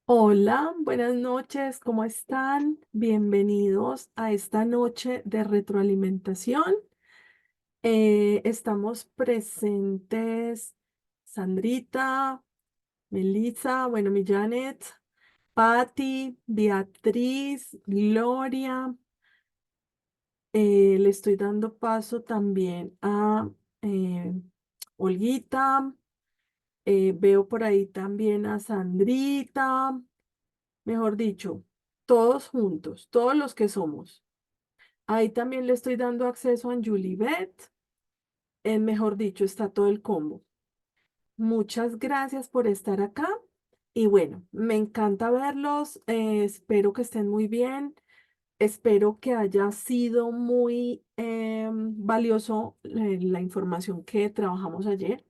Hola, buenas noches, ¿cómo están? Bienvenidos a esta noche de retroalimentación. Estamos presentes Sandrita, Melissa, bueno, mi Janet, Patti, Beatriz, Gloria. Le estoy dando paso también a eh, Olguita. Veo por ahí también a Sandrita. Mejor dicho, todos juntos, todos los que somos. Ahí también le estoy dando acceso a Julibet. Mejor dicho, está todo el combo. Muchas gracias por estar acá. Y bueno, me encanta verlos. Espero que estén muy bien. Espero que haya sido muy valioso la información que trabajamos ayer,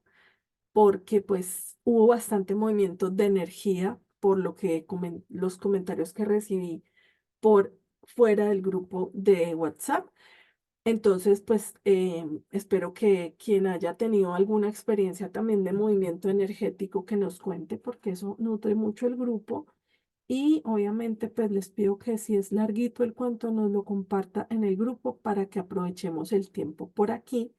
porque pues hubo bastante movimiento de energía por lo que los comentarios que recibí por fuera del grupo de WhatsApp. Entonces, pues espero que quien haya tenido alguna experiencia también de movimiento energético que nos cuente, porque eso nutre mucho el grupo. Y obviamente, pues les pido que si es larguito el cuento, nos lo comparta en el grupo para que aprovechemos el tiempo por aquí,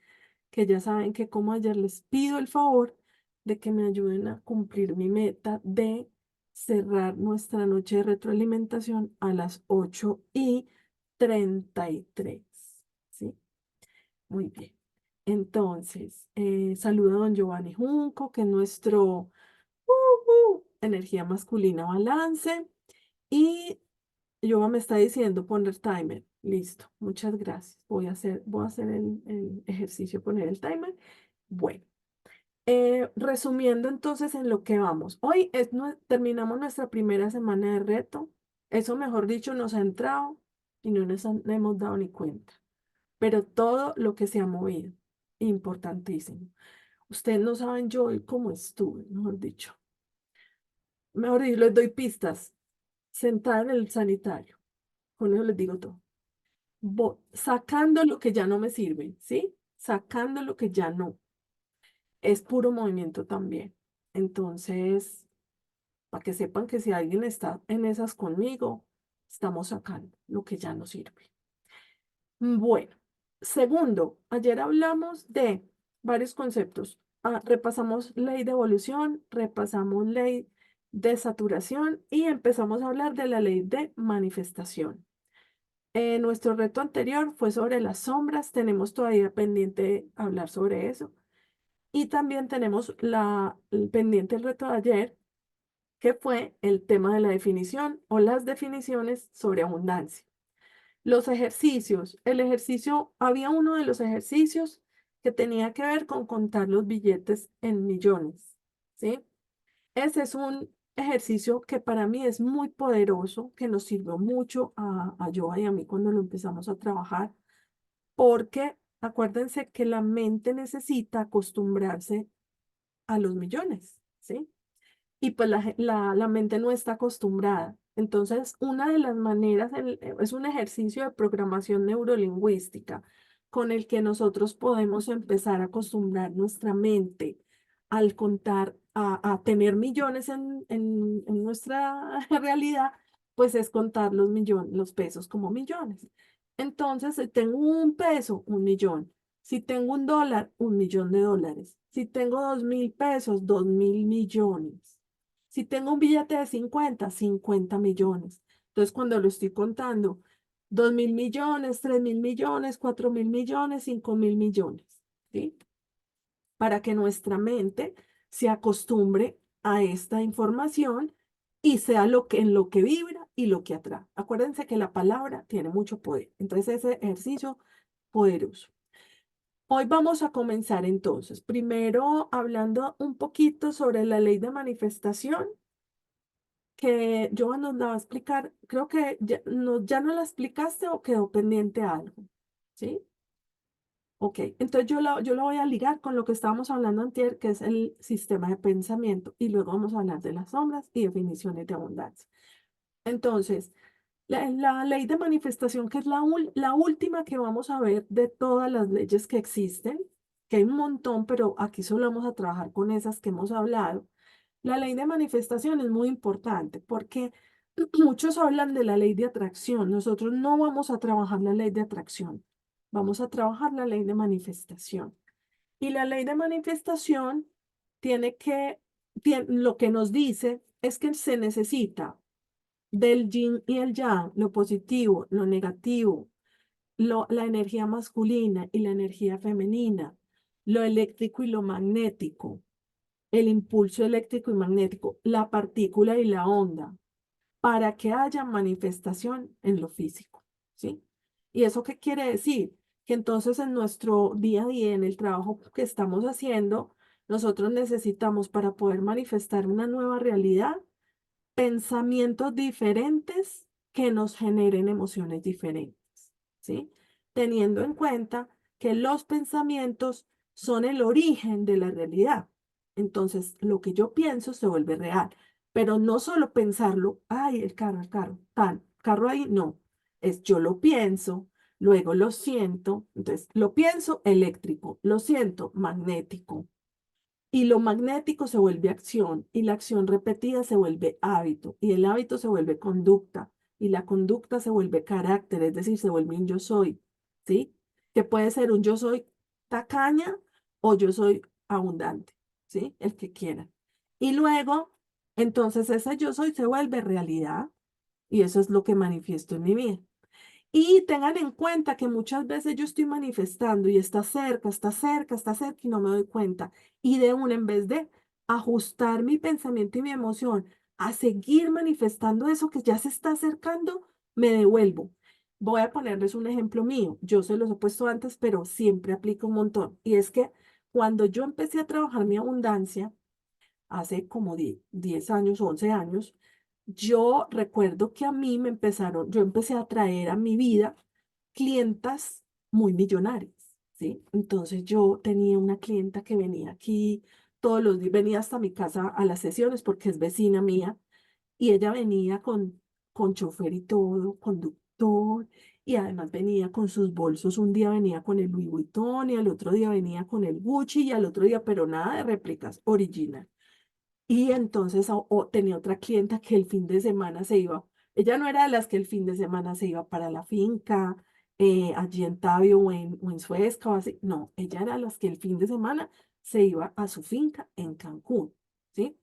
que ya saben que como ayer les pido el favor de que me ayuden a cumplir mi meta de cerrar nuestra noche de retroalimentación a las 8:33. ¿Sí? Muy bien. Entonces, saludo a don Giovanni Junco, que es nuestro energía masculina balance. Y Yoga me está diciendo poner timer. Listo, muchas gracias. Voy a hacer el ejercicio, poner el timer. Bueno, resumiendo entonces en lo que vamos. Hoy terminamos nuestra primera semana de reto. Eso, mejor dicho, nos ha entrado y no nos hemos dado ni cuenta. Pero todo lo que se ha movido, importantísimo. Ustedes no saben yo hoy cómo estuve, mejor dicho. Mejor dicho, les doy pistas. Sentada en el sanitario. Con eso les digo todo. Sacando lo que ya no me sirve, ¿sí? Sacando lo que ya no. Es puro movimiento también. Entonces, para que sepan que si alguien está en esas conmigo, estamos sacando lo que ya no sirve. Bueno, segundo, ayer hablamos de varios conceptos. Repasamos ley de evolución, repasamos ley de saturación y empezamos a hablar de la ley de manifestación. Nuestro reto anterior fue sobre las sombras, tenemos todavía pendiente hablar sobre eso. Y también tenemos el pendiente el reto de ayer, que fue el tema de la definición o las definiciones sobre abundancia. Los ejercicios, había uno de los ejercicios que tenía que ver con contar los billetes en millones, ¿sí? Ese es un ejercicio que para mí es muy poderoso, que nos sirvió mucho a Joa y a mí cuando lo empezamos a trabajar, porque acuérdense que la mente necesita acostumbrarse a los millones, ¿sí? Y pues la mente no está acostumbrada. Entonces, una de las maneras es un ejercicio de programación neurolingüística con el que nosotros podemos empezar a acostumbrar nuestra mente al contar, a tener millones en nuestra realidad, pues es contar los millones, los pesos como millones. Entonces, si tengo un peso, 1 millón. Si tengo $1, 1 millón de dólares. Si tengo 2.000 pesos, 2.000 millones. Si tengo un billete de 50 millones. Entonces, cuando lo estoy contando, 2.000 millones, 3.000 millones, 4.000 millones, 5.000 millones, ¿sí? Para que nuestra mente se acostumbre a esta información y sea en lo que vibra y lo que atrae. Acuérdense que la palabra tiene mucho poder. Entonces, ese ejercicio poderoso. Hoy vamos a comenzar entonces, primero hablando un poquito sobre la ley de manifestación, que yo nos la va a explicar, creo que ya no la explicaste o quedó pendiente algo, ¿sí? Ok, entonces yo lo voy a ligar con lo que estábamos hablando anterior, que es el sistema de pensamiento, y luego vamos a hablar de las sombras y definiciones de abundancia. Entonces, la ley de manifestación, que es la última que vamos a ver de todas las leyes que existen, que hay un montón, pero aquí solo vamos a trabajar con esas que hemos hablado. La ley de manifestación es muy importante porque muchos hablan de la ley de atracción. Nosotros no vamos a trabajar la ley de atracción, vamos a trabajar la ley de manifestación. Y la ley de manifestación tiene que, lo que nos dice es que se necesita del yin y el yang, lo positivo, lo negativo, la energía masculina y la energía femenina, lo eléctrico y lo magnético, el impulso eléctrico y magnético, la partícula y la onda, para que haya manifestación en lo físico, ¿sí? ¿Y eso qué quiere decir? Que entonces en nuestro día a día, en el trabajo que estamos haciendo, nosotros necesitamos para poder manifestar una nueva realidad, pensamientos diferentes que nos generen emociones diferentes, ¿sí? Teniendo en cuenta que los pensamientos son el origen de la realidad. Entonces, lo que yo pienso se vuelve real, pero no solo pensarlo, ay, el carro, tan, carro ahí, no, es yo lo pienso, luego lo siento, entonces lo pienso eléctrico, lo siento magnético, y lo magnético se vuelve acción y la acción repetida se vuelve hábito y el hábito se vuelve conducta y la conducta se vuelve carácter, es decir, se vuelve un yo soy, ¿sí? Que puede ser un yo soy tacaña o yo soy abundante, ¿sí? El que quiera. Y luego, entonces ese yo soy se vuelve realidad y eso es lo que manifiesto en mi vida. Y tengan en cuenta que muchas veces yo estoy manifestando y está cerca, está cerca, está cerca y no me doy cuenta. Y de una, en vez de ajustar mi pensamiento y mi emoción a seguir manifestando eso que ya se está acercando, me devuelvo. Voy a ponerles un ejemplo mío. Yo se los he puesto antes, pero siempre aplico un montón. Y es que cuando yo empecé a trabajar mi abundancia, hace como 10 años, 11 años, yo recuerdo que a mí me empezaron, yo empecé a traer a mi vida clientas muy millonarias, ¿sí? Entonces yo tenía una clienta que venía aquí todos los días, venía hasta mi casa a las sesiones porque es vecina mía y ella venía con chofer y todo, conductor, y además venía con sus bolsos. Un día venía con el Louis Vuitton y al otro día venía con el Gucci y al otro día, pero nada de réplicas, original. Y entonces tenía otra clienta que el fin de semana se iba. Ella no era de las que el fin de semana se iba para la finca, allí en Tabio o en Suezca o así. No, ella era de las que el fin de semana se iba a su finca en Cancún, ¿sí?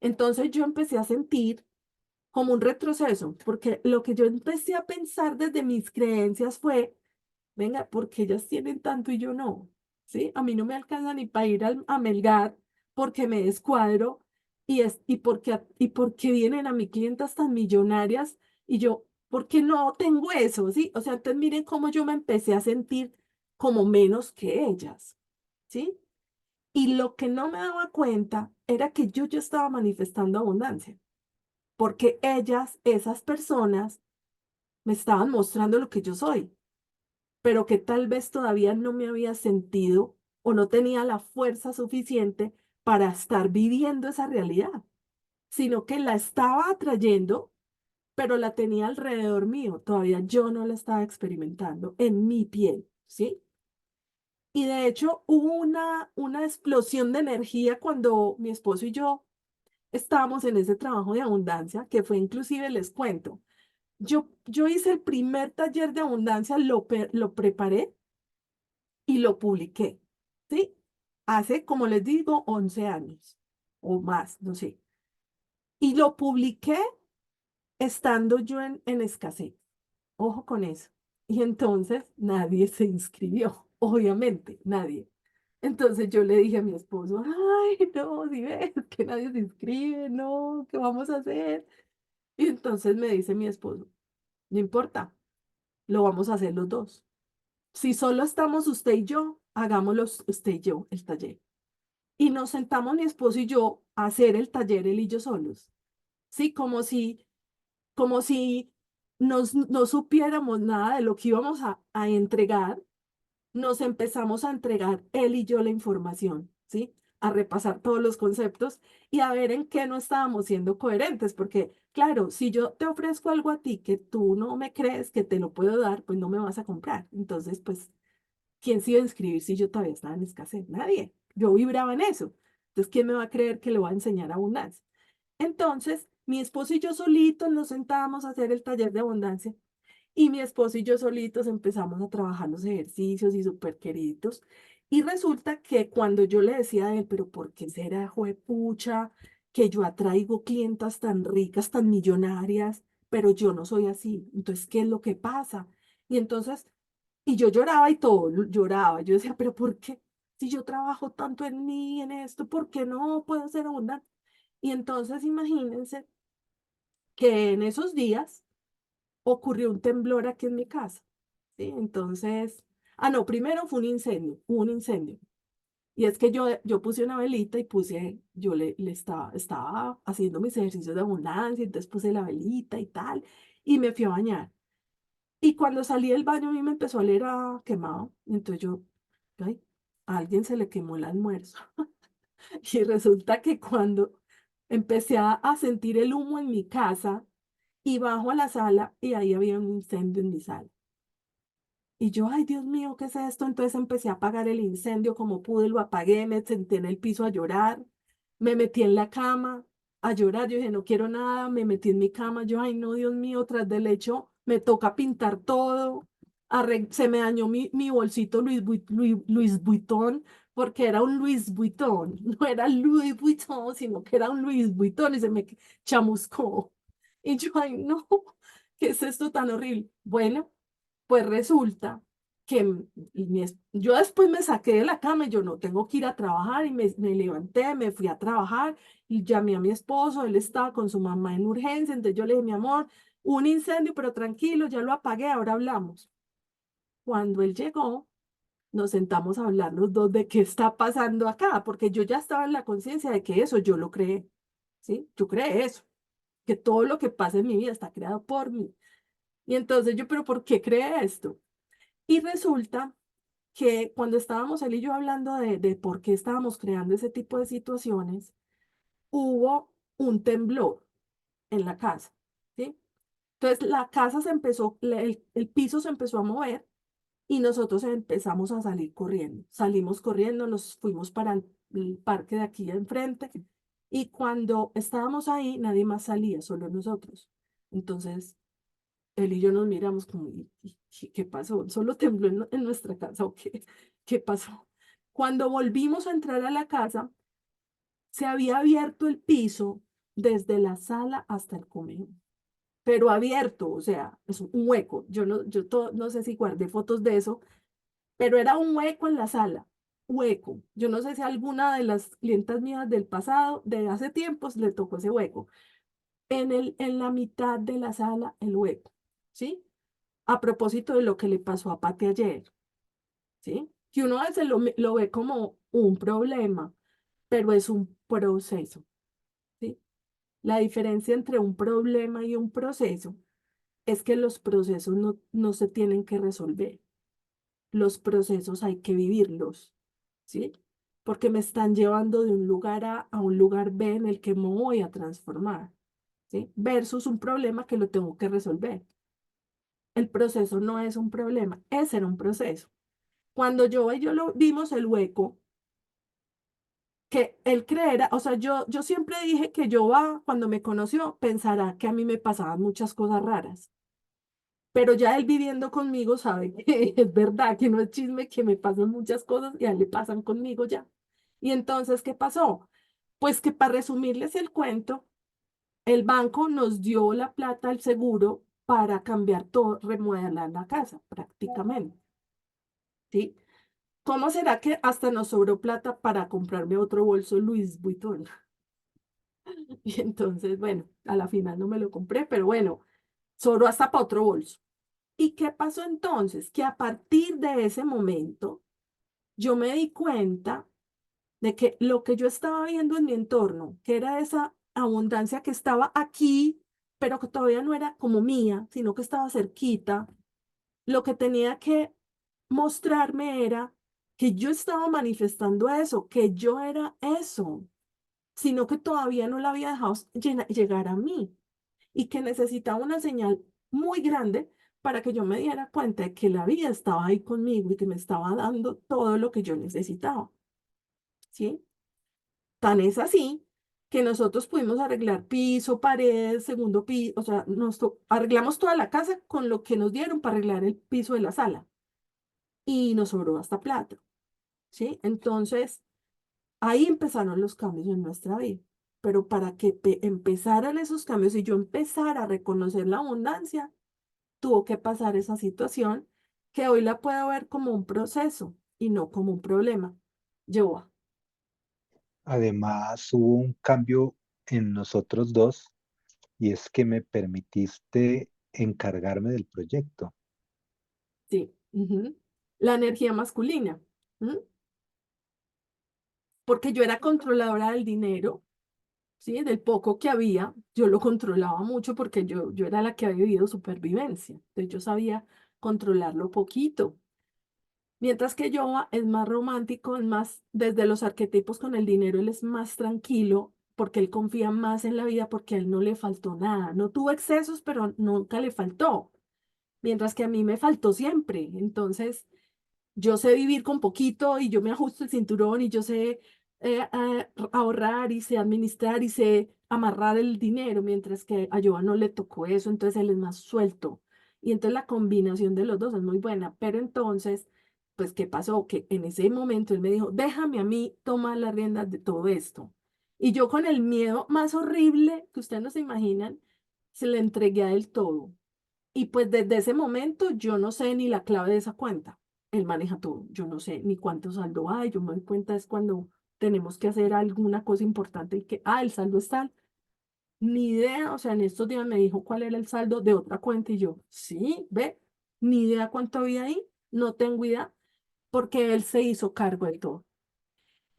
Entonces yo empecé a sentir como un retroceso, porque lo que yo empecé a pensar desde mis creencias fue, venga, porque ellas tienen tanto y yo no, ¿sí? A mí no me alcanza ni para ir a Melgar porque me descuadro y porque vienen a mi clientas tan millonarias y yo, porque no tengo eso, ¿sí? O sea, entonces miren cómo yo me empecé a sentir como menos que ellas, ¿sí? Y lo que no me daba cuenta era que yo estaba manifestando abundancia, porque ellas, esas personas, me estaban mostrando lo que yo soy, pero que tal vez todavía no me había sentido o no tenía la fuerza suficiente para estar viviendo esa realidad, sino que la estaba atrayendo, pero la tenía alrededor mío. Todavía yo no la estaba experimentando en mi piel, ¿sí? Y de hecho hubo una explosión de energía cuando mi esposo y yo estábamos en ese trabajo de abundancia, que fue inclusive, les cuento, yo hice el primer taller de abundancia, lo preparé y lo publiqué, ¿sí? Hace, como les digo, 11 años o más, no sé. Y lo publiqué estando yo en escasez. Ojo con eso. Y entonces nadie se inscribió, obviamente, nadie. Entonces yo le dije a mi esposo, ay, no, si ves que nadie se inscribe, no, ¿qué vamos a hacer? Y entonces me dice mi esposo, no importa, lo vamos a hacer los dos. Si solo estamos usted y yo, hagámoslo usted y yo, el taller. Y nos sentamos mi esposo y yo a hacer el taller él y yo solos. Sí, como si no supiéramos nada de lo que íbamos a entregar, nos empezamos a entregar él y yo la información, ¿sí? A repasar todos los conceptos y a ver en qué no estábamos siendo coherentes, porque claro, si yo te ofrezco algo a ti que tú no me crees que te lo puedo dar, pues no me vas a comprar. Entonces, pues, ¿quién se iba a inscribir si yo todavía estaba en escasez? Nadie. Yo vibraba en eso. Entonces, ¿quién me va a creer que le voy a enseñar abundancia? Entonces, mi esposo y yo solitos nos sentábamos a hacer el taller de abundancia y mi esposo y yo solitos empezamos a trabajar los ejercicios y súper queridos. Y resulta que cuando yo le decía a él, pero ¿por qué será, juepucha, que yo atraigo clientas tan ricas, tan millonarias, pero yo no soy así? Entonces, ¿qué es lo que pasa? Y entonces, y yo lloraba y todo, lloraba. Yo decía, pero ¿por qué? Si yo trabajo tanto en mí, en esto, ¿por qué no puedo ser abundante? Y entonces, imagínense que en esos días ocurrió un temblor aquí en mi casa, ¿sí? Entonces, no, primero fue un incendio, hubo un incendio. Y es que yo puse una velita y le estaba haciendo mis ejercicios de abundancia, entonces puse la velita y tal, y me fui a bañar. Y cuando salí del baño a mí me empezó a oler a quemado, entonces ay, a alguien se le quemó el almuerzo. Y resulta que cuando empecé a sentir el humo en mi casa, y bajo a la sala y ahí había un incendio en mi sala. Y yo, ay, Dios mío, ¿qué es esto? Entonces empecé a apagar el incendio como pude, lo apagué, me senté en el piso a llorar, me metí en la cama a llorar, yo dije, no quiero nada, me metí en mi cama, yo, ay, no, Dios mío, tras del hecho, me toca pintar todo, se me dañó mi bolsito Luis Vuitton, porque era un Luis Vuitton, no era Louis Vuitton, sino que era un Luis Vuitton y se me chamuscó. Y yo, ay, no, ¿qué es esto tan horrible? Bueno. Pues resulta que yo después me saqué de la cama y yo no tengo que ir a trabajar y me levanté, me fui a trabajar y llamé a mi esposo, él estaba con su mamá en urgencia, entonces yo le dije, mi amor, un incendio, pero tranquilo, ya lo apagué, ahora hablamos. Cuando él llegó, nos sentamos a hablar los dos de qué está pasando acá, porque yo ya estaba en la conciencia de que eso yo lo creé, ¿sí? Yo creé eso, que todo lo que pasa en mi vida está creado por mí. Y entonces yo, pero ¿por qué creé esto? Y resulta que cuando estábamos él y yo hablando de por qué estábamos creando ese tipo de situaciones, hubo un temblor en la casa, ¿sí? Entonces la casa se empezó, el piso se empezó a mover y nosotros empezamos a salir corriendo. Salimos corriendo, nos fuimos para el parque de aquí de enfrente y cuando estábamos ahí nadie más salía, solo nosotros. Entonces él y yo nos miramos como, ¿y qué pasó? ¿Solo tembló en nuestra casa o qué? ¿Qué pasó? Cuando volvimos a entrar a la casa, se había abierto el piso desde la sala hasta el comedor, pero abierto, o sea, es un hueco. No sé si guardé fotos de eso, pero era un hueco en la sala, hueco. Yo no sé si alguna de las clientas mías del pasado, de hace tiempos, le tocó ese hueco. En la mitad de la sala, el hueco, ¿sí? A propósito de lo que le pasó a Pati ayer, ¿sí? Que uno a veces lo ve como un problema, pero es un proceso, ¿sí? La diferencia entre un problema y un proceso es que los procesos no se tienen que resolver. Los procesos hay que vivirlos, ¿sí? Porque me están llevando de un lugar a un lugar B en el que me voy a transformar, ¿sí? Versus un problema que lo tengo que resolver. El proceso no es un problema, ese era un proceso. Cuando yo lo vimos el hueco, que él creera, o sea, yo siempre dije que cuando me conoció, pensará que a mí me pasaban muchas cosas raras, pero ya él viviendo conmigo sabe que es verdad, que no es chisme, que me pasan muchas cosas y a él le pasan conmigo ya. Y entonces, ¿qué pasó? Pues que para resumirles el cuento, el banco nos dio la plata al seguro para cambiar todo, remodelar la casa prácticamente, ¿sí? ¿Cómo será que hasta nos sobró plata para comprarme otro bolso Louis Vuitton? Y entonces, bueno, a la final no me lo compré, pero bueno, sobró hasta para otro bolso. ¿Y qué pasó entonces? Que a partir de ese momento, yo me di cuenta de que lo que yo estaba viendo en mi entorno, que era esa abundancia que estaba aquí, pero que todavía no era como mía, sino que estaba cerquita, lo que tenía que mostrarme era que yo estaba manifestando eso, que yo era eso, sino que todavía no la había dejado llegar a mí y que necesitaba una señal muy grande para que yo me diera cuenta de que la vida estaba ahí conmigo y que me estaba dando todo lo que yo necesitaba, ¿sí? Tan es así que nosotros pudimos arreglar piso, paredes, segundo piso, o sea, arreglamos toda la casa con lo que nos dieron para arreglar el piso de la sala y nos sobró hasta plata, ¿sí? Entonces, ahí empezaron los cambios en nuestra vida. Pero para que empezaran esos cambios y yo empezara a reconocer la abundancia, tuvo que pasar esa situación que hoy la puedo ver como un proceso y no como un problema. Yo, Además, hubo un cambio en nosotros dos y es que me permitiste encargarme del proyecto. sí, ujú. La energía masculina, ¿m? Porque yo era controladora del dinero, ¿sí? Del poco que había, yo lo controlaba mucho porque yo era la que había vivido supervivencia, entonces yo sabía controlarlo poquito. Mientras que Yoa es más romántico, es más, desde los arquetipos con el dinero, él es más tranquilo porque él confía más en la vida porque a él no le faltó nada. No tuvo excesos, pero nunca le faltó. Mientras que a mí me faltó siempre. Entonces, yo sé vivir con poquito y yo me ajusto el cinturón y yo sé ahorrar y sé administrar y sé amarrar el dinero, mientras que a Joa no le tocó eso, entonces él es más suelto. Y entonces la combinación de los dos es muy buena. Pero entonces, pues, ¿qué pasó? Que en ese momento él me dijo, déjame a mí tomar las riendas de todo esto. Y yo con el miedo más horrible que ustedes no se imaginan, se le entregué a él todo. Y pues desde ese momento yo no sé ni la clave de esa cuenta. Él maneja todo. Yo no sé ni cuánto saldo hay. Yo me doy cuenta es cuando tenemos que hacer alguna cosa importante y que, el saldo es tal. Ni idea, o sea, en estos días me dijo cuál era el saldo de otra cuenta y yo, sí, ve, ni idea cuánto había ahí, no tengo idea, porque él se hizo cargo de todo.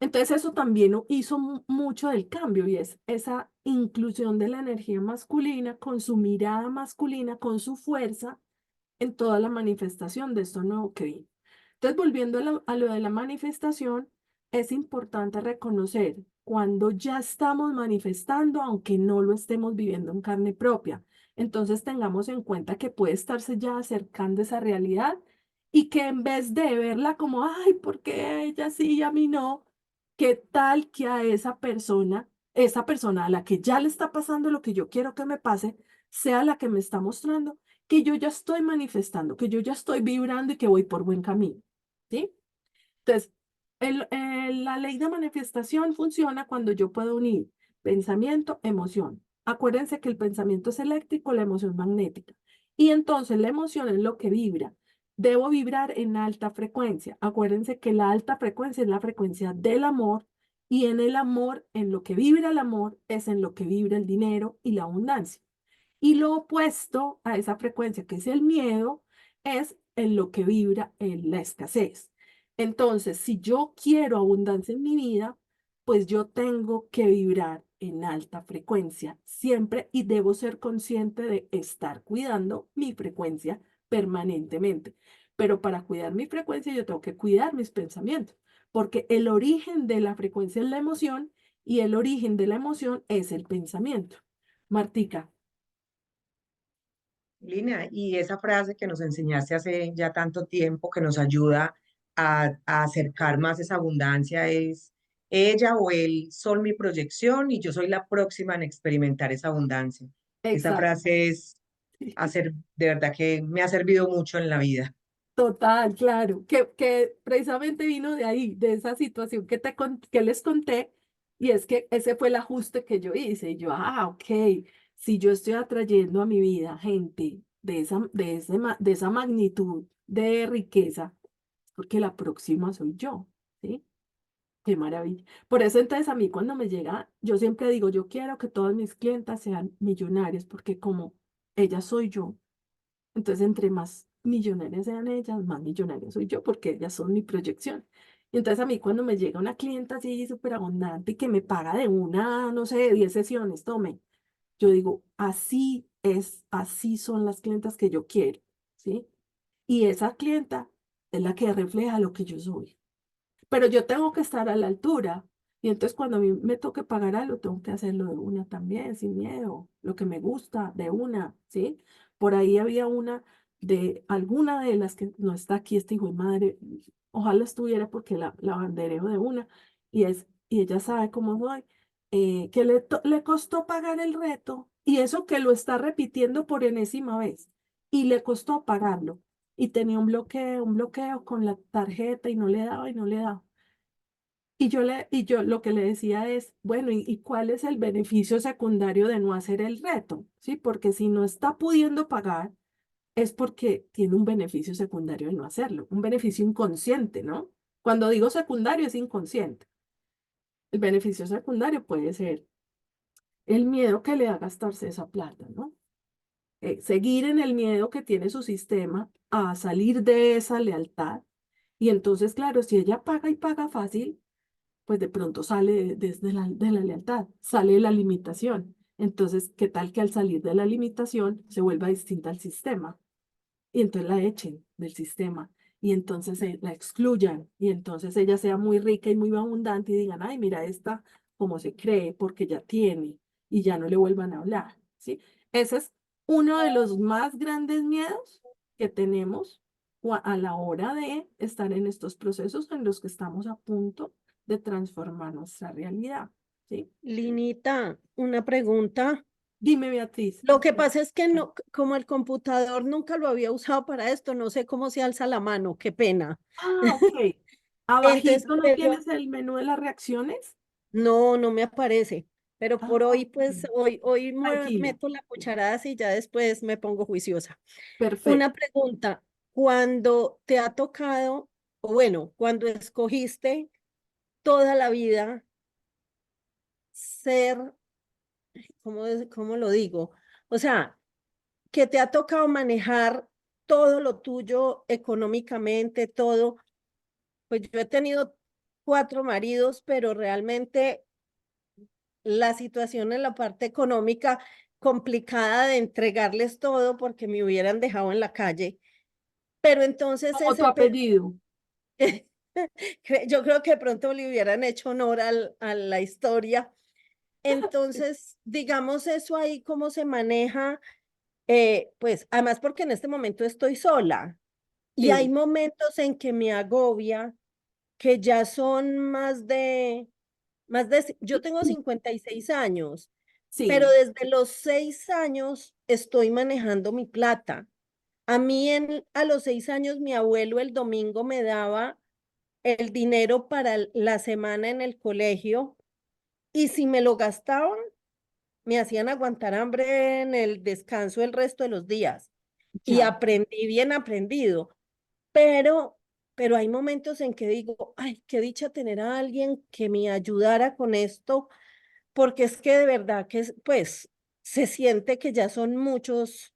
Entonces eso también hizo mucho del cambio y es esa inclusión de la energía masculina con su mirada masculina, con su fuerza en toda la manifestación de esto nuevo que vi. Entonces, volviendo a lo de la manifestación, es importante reconocer cuando ya estamos manifestando, aunque no lo estemos viviendo en carne propia. Entonces, tengamos en cuenta que puede estarse ya acercando esa realidad y que en vez de verla como, ay, ¿por qué ella sí y a mí no? ¿Qué tal que a esa persona a la que ya le está pasando lo que yo quiero que me pase, sea la que me está mostrando que yo ya estoy manifestando, que yo ya estoy vibrando y que voy por buen camino, ¿sí? Entonces, la ley de manifestación funciona cuando yo puedo unir pensamiento, emoción. Acuérdense que el pensamiento es eléctrico, la emoción magnética. Y entonces la emoción es lo que vibra. Debo vibrar en alta frecuencia. Acuérdense que la alta frecuencia es la frecuencia del amor y en el amor, en lo que vibra el amor, es en lo que vibra el dinero y la abundancia. Y lo opuesto a esa frecuencia, que es el miedo, es en lo que vibra en la escasez. Entonces, si yo quiero abundancia en mi vida, pues yo tengo que vibrar en alta frecuencia siempre y debo ser consciente de estar cuidando mi frecuencia permanentemente. Pero para cuidar mi frecuencia, yo tengo que cuidar mis pensamientos, porque el origen de la frecuencia es la emoción y el origen de la emoción es el pensamiento. Martica. Lina, y esa frase que nos enseñaste hace ya tanto tiempo que nos ayuda a acercar más esa abundancia es, ella o él son mi proyección y yo soy la próxima en experimentar esa abundancia. Esa Exacto. frase es, de verdad que me ha servido mucho en la vida. Total, claro, que precisamente vino de ahí, de esa situación que les conté, y es que ese fue el ajuste que yo hice, y yo, ok, si yo estoy atrayendo a mi vida gente de esa magnitud de riqueza, es porque la próxima soy yo, ¿sí? Qué maravilla. Por eso entonces a mí cuando me llega, yo siempre digo, yo quiero que todas mis clientas sean millonarias, porque como ella soy yo, entonces, entre más millonarias sean ellas, más millonaria soy yo, porque ellas son mi proyección. Y entonces, a mí, cuando me llega una clienta así súper abundante y que me paga de una, no sé, 10 sesiones, tome, yo digo, así es, así son las clientas que yo quiero, ¿sí? Y esa clienta es la que refleja lo que yo soy, pero yo tengo que estar a la altura. Y entonces cuando a mí me toque pagar algo, tengo que hacerlo de una también, sin miedo, lo que me gusta, de una, ¿sí? Por ahí había una de alguna de las que no está aquí, este hijo de madre, ojalá estuviera porque la bandereo de una, y es y ella sabe cómo soy, que le costó pagar el reto, y eso que lo está repitiendo por enésima vez, y le costó pagarlo, y tenía un bloqueo con la tarjeta, y no le daba, y no le daba. Y yo lo que le decía es, bueno, ¿y cuál es el beneficio secundario de no hacer el reto? ¿Sí? Porque si no está pudiendo pagar, es porque tiene un beneficio secundario de no hacerlo, un beneficio inconsciente, ¿no? Cuando digo secundario es inconsciente. El beneficio secundario puede ser el miedo que le da gastarse esa plata, ¿no? Seguir en el miedo que tiene su sistema a salir de esa lealtad. Y entonces, claro, si ella paga y paga fácil, pues de pronto sale desde de la lealtad, sale de la limitación. Entonces, ¿qué tal que al salir de la limitación se vuelva distinta al sistema? Y entonces la echen del sistema y entonces la excluyan y entonces ella sea muy rica y muy abundante y digan, ay, mira esta como se cree porque ya tiene y ya no le vuelvan a hablar, ¿sí? Ese es uno de los más grandes miedos que tenemos a la hora de estar en estos procesos en los que estamos a punto de transformar nuestra realidad, ¿sí? Linita, una pregunta. Dime, Beatriz. Lo que pasa es que no, como el computador nunca lo había usado para esto, no sé cómo se alza la mano, qué pena. Ah, ok. Entonces, Abajito no pero tienes el menú de las reacciones. no, no me aparece. Pero Ah, por hoy, ok. pues, hoy Tranquila. meto la cucharada y ya después me pongo juiciosa. Perfecto. Una pregunta, cuando te ha tocado, o bueno, cuando escogiste toda la vida ser, ¿cómo lo digo? O sea, que te ha tocado manejar todo lo tuyo económicamente, todo. Pues yo he tenido 4 maridos, pero realmente la situación en la parte económica complicada de entregarles todo porque me hubieran dejado en la calle. Pero entonces Como tu ese apellido. yo creo que de pronto le hubieran hecho honor a la historia. Entonces, digamos eso ahí, cómo se maneja, pues además porque en este momento estoy sola y hay Sí, momentos en que me agobia, que ya son yo tengo 56 años, pero sí, desde los 6 años estoy manejando mi plata. A mí a los 6 años mi abuelo el domingo me daba el dinero para la semana en el colegio y si me lo gastaban, me hacían aguantar hambre en el descanso el resto de los días. Y ya. aprendí bien aprendido, pero, pero hay momentos en que digo, ay, qué dicha tener a alguien que me ayudara con esto, porque es que de verdad que, pues, se siente que ya son muchos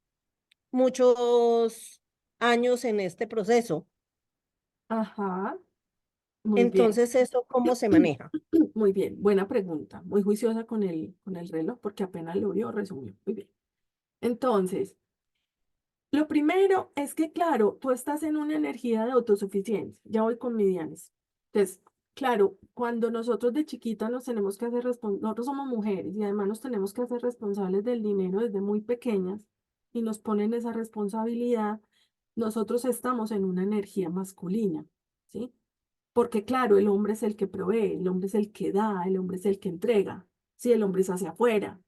años en este proceso. Ajá, muy bien. Entonces, ¿eso cómo se maneja? Muy bien, buena pregunta. Muy juiciosa con el reloj porque apenas lo vio, resumió. Muy bien. Entonces, lo primero es que, claro, tú estás en una energía de autosuficiencia. Ya voy con mi Dianis. Entonces, claro, cuando nosotros de chiquitas nos tenemos que hacer responsables, nosotros somos mujeres y además nos tenemos que hacer responsables del dinero desde muy pequeñas y nos ponen esa responsabilidad, nosotros estamos en una energía masculina, ¿sí? Porque, claro, el hombre es el que provee, el hombre es el que da, el hombre es el que entrega, ¿sí? El hombre es hacia afuera.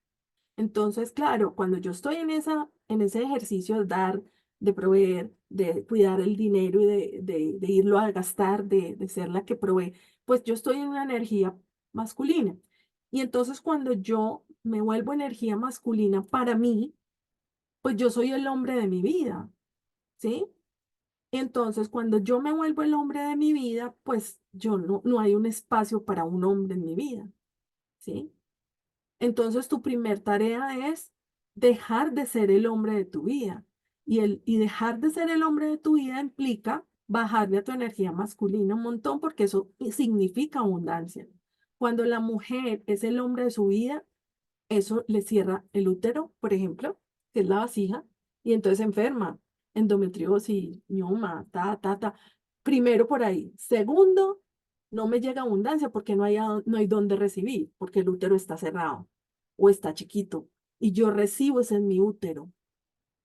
Entonces, claro, cuando yo estoy en ese ejercicio de dar, de proveer, de cuidar el dinero y de irlo a gastar, de ser la que provee, pues yo estoy en una energía masculina. Y entonces cuando yo me vuelvo energía masculina para mí, pues yo soy el hombre de mi vida, ¿sí? Entonces cuando yo me vuelvo el hombre de mi vida, pues yo no hay un espacio para un hombre en mi vida, ¿sí? Entonces, tu primer tarea es dejar de ser el hombre de tu vida. Y dejar de ser el hombre de tu vida implica bajarle a tu energía masculina un montón porque eso significa abundancia. Cuando la mujer es el hombre de su vida, eso le cierra el útero, por ejemplo, que es la vasija, y entonces se enferma, endometriosis, mioma, ta. Primero por ahí. Segundo, no me llega abundancia porque no hay dónde recibir, porque el útero está cerrado o está chiquito y yo recibo ese en mi útero,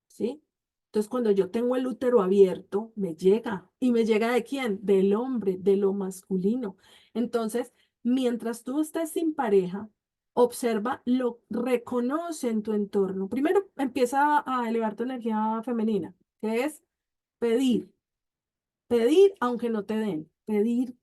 ¿sí? Entonces, cuando yo tengo el útero abierto, me llega. ¿Y me llega de quién? Del hombre, de lo masculino. Entonces, Mientras tú estés sin pareja, observa, reconoce en tu entorno. Primero empieza a elevar tu energía femenina, que es pedir, pedir aunque no te den, pedir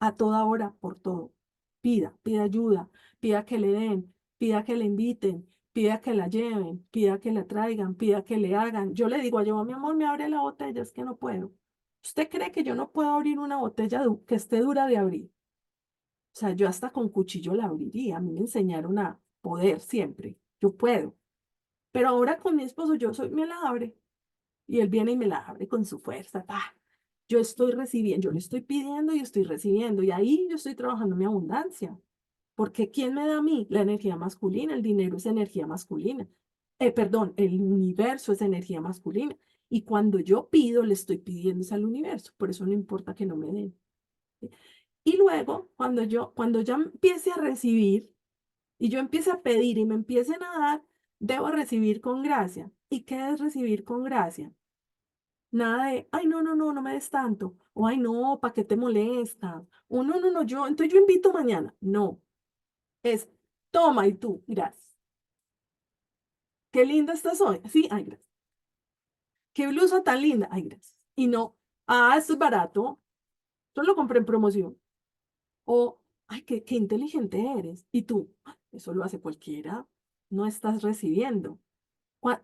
a toda hora por todo. Pida ayuda, pida que le den, pida que le inviten, pida que la lleven, pida que la traigan, pida que le hagan. Yo le digo a yo, mi amor, me abre la botella, es que no puedo. ¿Usted cree que yo no puedo abrir una botella que esté dura de abrir? O sea, yo hasta con cuchillo la abriría. A mí me enseñaron a poder siempre. Yo puedo. Pero ahora con mi esposo me la abre. Y él viene y me la abre con su fuerza. ¡Pah! Yo estoy recibiendo, yo le estoy pidiendo y estoy recibiendo. Y ahí yo estoy trabajando mi abundancia. Porque ¿quién me da a mí? La energía masculina, el dinero es energía masculina. Perdón, el universo es energía masculina. Y cuando yo pido, le estoy pidiendo es al universo. Por eso no importa que no me den. ¿Sí? Y luego, cuando ya empiece a recibir y yo empiece a pedir y me empiecen a dar, debo recibir con gracia. ¿Y qué es recibir con gracia? Nada de, ay, no, no, no, no me des tanto. O, ay, no, ¿para qué te molesta? O, no, no, no, entonces yo invito mañana. No, es, toma y tú, gracias. Qué linda estás hoy. Sí, ay, gracias. Qué blusa tan linda. Ay, gracias. Y no, esto es barato. Yo lo compré en promoción. O, ay, qué inteligente eres. Y tú, "Ah, eso lo hace cualquiera. No estás recibiendo.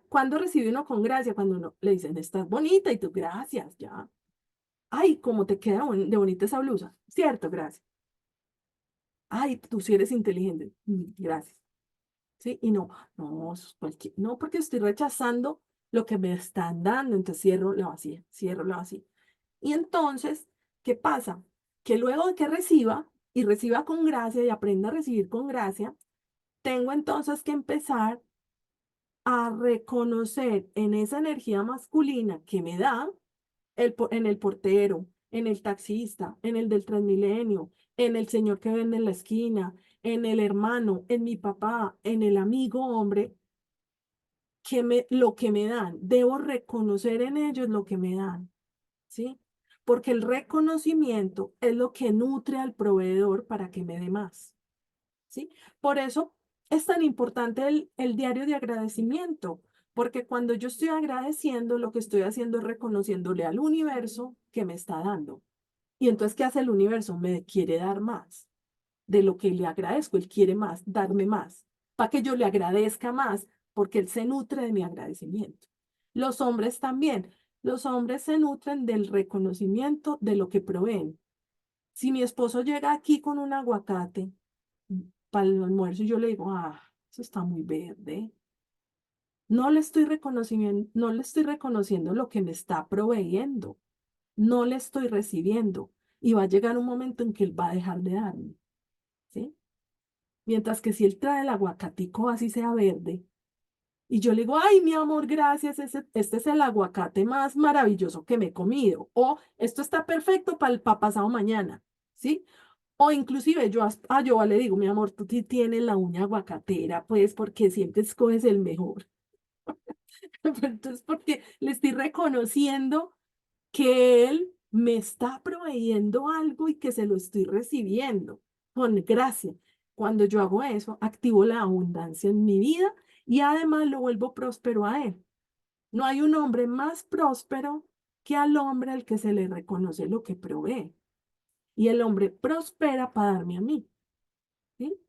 ¿Cuándo recibe uno con gracia? Cuando uno le dicen, estás bonita y tú, gracias, ya. Ay, cómo te queda de bonita esa blusa. Cierto, gracias. Ay, tú sí eres inteligente. Gracias. ¿Sí? Y no, no, no, porque estoy rechazando lo que me están dando. Entonces cierro la vacía. Y entonces, ¿qué pasa? Que luego de que reciba y reciba con gracia y aprenda a recibir con gracia, tengo entonces que empezar a reconocer en esa energía masculina que me da en el portero, en el taxista, en el del Transmilenio, en el señor que vende en la esquina, en el hermano, en mi papá, en el amigo hombre, lo que me dan. Debo reconocer en ellos lo que me dan, ¿sí? Porque el reconocimiento es lo que nutre al proveedor para que me dé más, ¿sí? Por eso es tan importante el diario de agradecimiento, porque cuando yo estoy agradeciendo, lo que estoy haciendo es reconociéndole al universo que me está dando. Y entonces, ¿qué hace el universo? Me quiere dar más de lo que le agradezco. Él quiere más, darme más, para que yo le agradezca más, porque él se nutre de mi agradecimiento. Los hombres también. Los hombres se nutren del reconocimiento de lo que proveen. Si mi esposo llega aquí con un aguacate para el almuerzo y yo le digo, eso está muy verde, no le estoy reconociendo lo que me está proveyendo, no le estoy recibiendo y va a llegar un momento en que él va a dejar de darme, ¿sí? Mientras que si él trae el aguacatico así sea verde y yo le digo, ay, mi amor, gracias, este es el aguacate más maravilloso que me he comido, o esto está perfecto para el pasado mañana, ¿sí? O inclusive yo le digo, mi amor, tú sí tienes la uña aguacatera, pues porque siempre escoges el mejor. Entonces, porque le estoy reconociendo que él me está proveyendo algo y que se lo estoy recibiendo con gracia. Cuando yo hago eso, activo la abundancia en mi vida y además lo vuelvo próspero a él. No hay un hombre más próspero que al hombre al que se le reconoce lo que provee. Y el hombre prospera para darme a mí, ¿sí?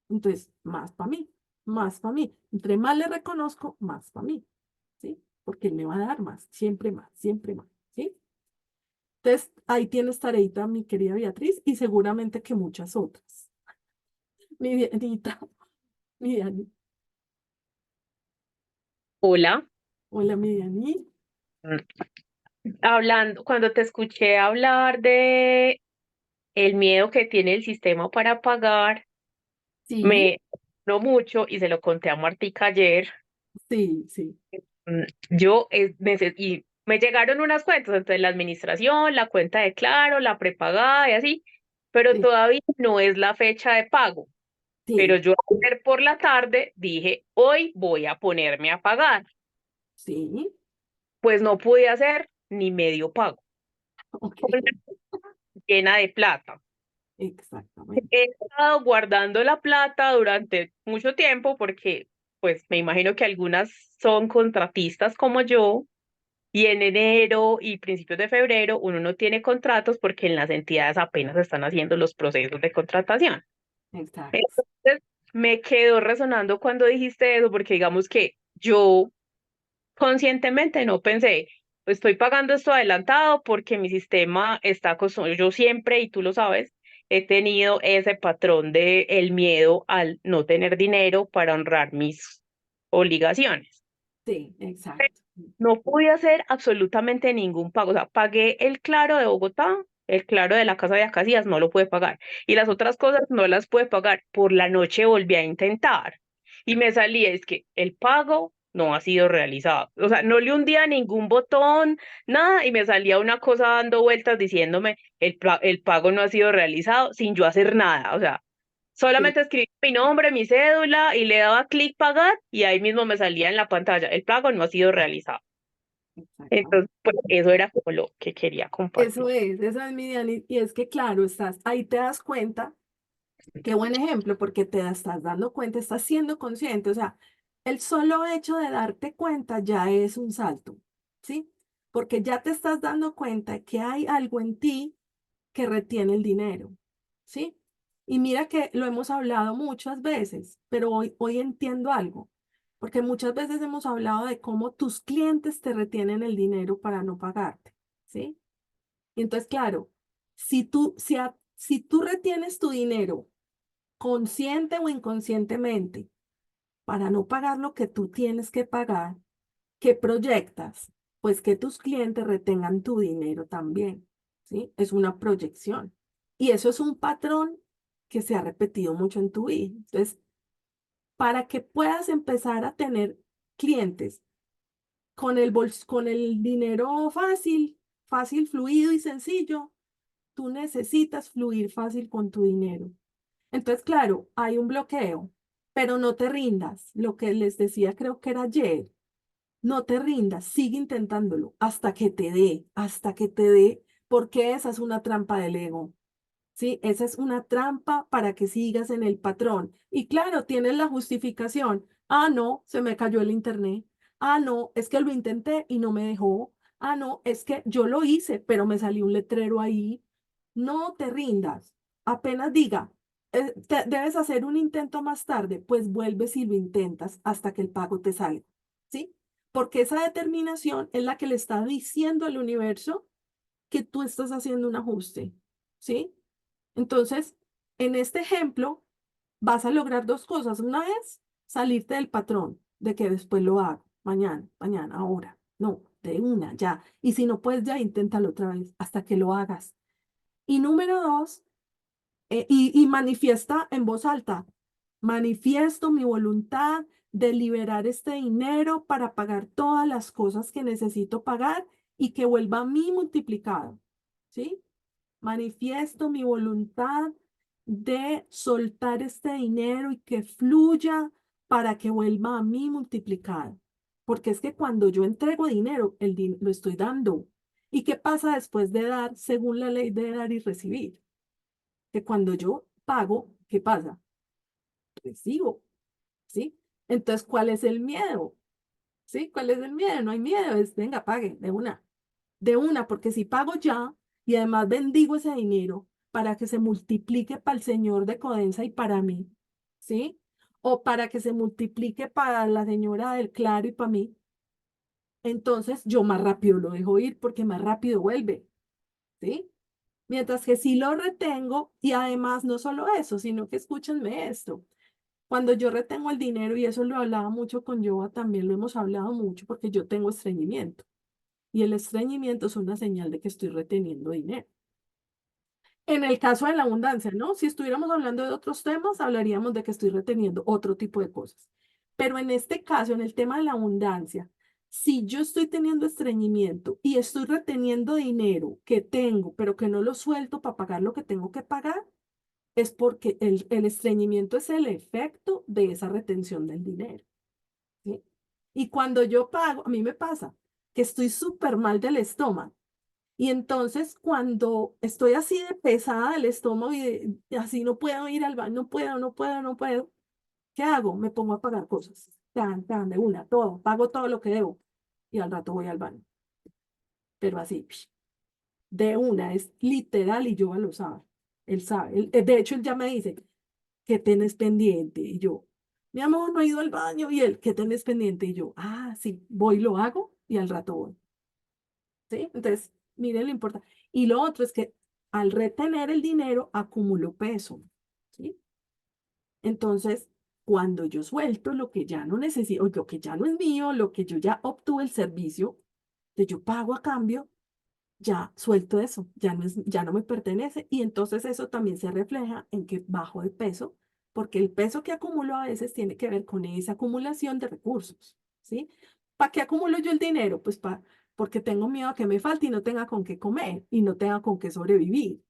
Entonces, más para mí, más para mí. Entre más le reconozco, más para mí, ¿sí? Porque él me va a dar más, siempre más, ¿sí? Entonces, ahí tienes tareita, mi querida Beatriz, y seguramente que muchas otras. Mi Dianita, mi Diani. Hola. Hola, mi Diani. Hablando, cuando te escuché hablar de el miedo que tiene el sistema para pagar, Sí, me no mucho y se lo conté a Martica ayer. sí, sí, Yo y me llegaron unas cuentas, entonces la administración, la cuenta de Claro, la prepagada y así, pero sí, todavía no es la fecha de pago. Pero sí, yo ayer por la tarde dije, hoy voy a ponerme a pagar. sí, Pues no pude hacer ni medio pago, ok, llena de plata. Exactamente. He estado guardando la plata durante mucho tiempo porque, pues, me imagino que algunas son contratistas como yo, y en enero y principios de febrero uno no tiene contratos porque en las entidades apenas están haciendo los procesos de contratación. Exacto. Entonces, me quedó resonando cuando dijiste eso, porque digamos que yo conscientemente no pensé, estoy pagando esto adelantado porque mi sistema está acostumbrado, yo siempre, y tú lo sabes, he tenido ese patrón de el miedo al no tener dinero para honrar mis obligaciones. Sí, exacto. No pude hacer absolutamente ningún pago. O sea, pagué el Claro de Bogotá, el Claro de la Casa de Acacias, no lo pude pagar. Y las otras cosas no las pude pagar. Por la noche volví a intentar. Y me salía, es que el pago no ha sido realizado. O sea, no le hundía ningún botón, nada, y me salía una cosa dando vueltas diciéndome, el pago no ha sido realizado sin yo hacer nada. O sea, Sí, solamente escribí mi nombre, mi cédula y le daba clic pagar y ahí mismo me salía en la pantalla, el pago no ha sido realizado. exactamente. Entonces, pues eso era como lo que quería Eso compartir. es, esa es mi Diana, y es que claro, ahí te das cuenta, qué buen ejemplo, porque estás dando cuenta, estás siendo consciente, o sea, el solo hecho de darte cuenta ya es un salto, ¿sí? Porque ya te estás dando cuenta que hay algo en ti que retiene el dinero, ¿sí? Y mira que lo hemos hablado muchas veces, pero hoy entiendo algo, porque muchas veces hemos hablado de cómo tus clientes te retienen el dinero para no pagarte, ¿sí? Y entonces, claro, si tú retienes tu dinero consciente o inconscientemente para no pagar lo que tú tienes que pagar, ¿qué proyectas? Pues que tus clientes retengan tu dinero también, ¿sí? Es una proyección. Y eso es un patrón que se ha repetido mucho en tu vida. Entonces, para que puedas empezar a tener clientes con el dinero fácil, fácil, fluido y sencillo, tú necesitas fluir fácil con tu dinero. Entonces, claro, hay un bloqueo, pero no te rindas. Lo que les decía, creo que era ayer, no te rindas, sigue intentándolo hasta que te dé, porque esa es una trampa del ego. Sí, esa es una trampa para que sigas en el patrón. Y claro, tienes la justificación. Ah, no, se me cayó el internet. Ah, no, es que lo intenté y no me dejó. Ah, no, es que yo lo hice, pero me salió un letrero ahí. No te rindas. Apenas diga, debes hacer un intento más tarde, pues vuelves y lo intentas hasta que el pago te salga. ¿Sí? Porque esa determinación es la que le está diciendo al universo que tú estás haciendo un ajuste. ¿Sí? Entonces, en este ejemplo, vas a lograr dos cosas. Una es salirte del patrón de que después lo hago, mañana, mañana, ahora. No, de una, ya. Y si no puedes, ya inténtalo otra vez hasta que lo hagas. Y número dos, y manifiesta en voz alta, manifiesto mi voluntad de liberar este dinero para pagar todas las cosas que necesito pagar y que vuelva a mí multiplicado. ¿Sí? Manifiesto mi voluntad de soltar este dinero y que fluya para que vuelva a mí multiplicado. Porque es que cuando yo entrego dinero, lo estoy dando. ¿Y qué pasa después de dar según la ley de dar y recibir? Que cuando yo pago, ¿qué pasa? Recibo, ¿sí? Entonces, ¿cuál es el miedo? ¿Sí? ¿Cuál es el miedo? No hay miedo, es venga, pague de una, porque si pago ya y además bendigo ese dinero para que se multiplique para el señor de Codensa y para mí, ¿sí? O para que se multiplique para la señora del Claro y para mí, entonces yo más rápido lo dejo ir porque más rápido vuelve, ¿sí? Mientras que si lo retengo y además no solo eso, sino que escúchenme esto. Cuando yo retengo el dinero, y eso lo hablaba mucho con Joa, también lo hemos hablado mucho porque yo tengo estreñimiento. Y el estreñimiento es una señal de que estoy reteniendo dinero. En el caso de la abundancia, ¿no? Si estuviéramos hablando de otros temas, hablaríamos de que estoy reteniendo otro tipo de cosas. Pero en este caso, en el tema de la abundancia, si yo estoy teniendo estreñimiento y estoy reteniendo dinero que tengo, pero que no lo suelto para pagar lo que tengo que pagar, es porque el estreñimiento es el efecto de esa retención del dinero. ¿Sí? Y cuando yo pago, a mí me pasa que estoy súper mal del estómago Y entonces cuando estoy así de pesada del estómago y así no puedo ir al baño, no puedo, ¿qué hago? Me pongo a pagar cosas. Tan, de una, todo, pago todo lo que debo. Y al rato voy al baño. Pero así, de una, es literal y yo lo sabe. Él sabe. De hecho, él ya me dice, ¿qué tenés pendiente? Y yo, mi amor, no he ido al baño. Y él, ¿qué tenés pendiente? Y yo, sí, voy, lo hago y al rato voy. ¿Sí? Entonces, miren lo importante. Y lo otro es que al retener el dinero, acumulo peso. ¿Sí? Entonces, cuando yo suelto lo que ya no necesito, o lo que ya no es mío, lo que yo ya obtuve el servicio, que yo pago a cambio, ya suelto eso, ya no me pertenece. Y entonces eso también se refleja en que bajo de peso, porque el peso que acumulo a veces tiene que ver con esa acumulación de recursos, ¿sí? ¿Para qué acumulo yo el dinero? Pues porque tengo miedo a que me falte y no tenga con qué comer y no tenga con qué sobrevivir,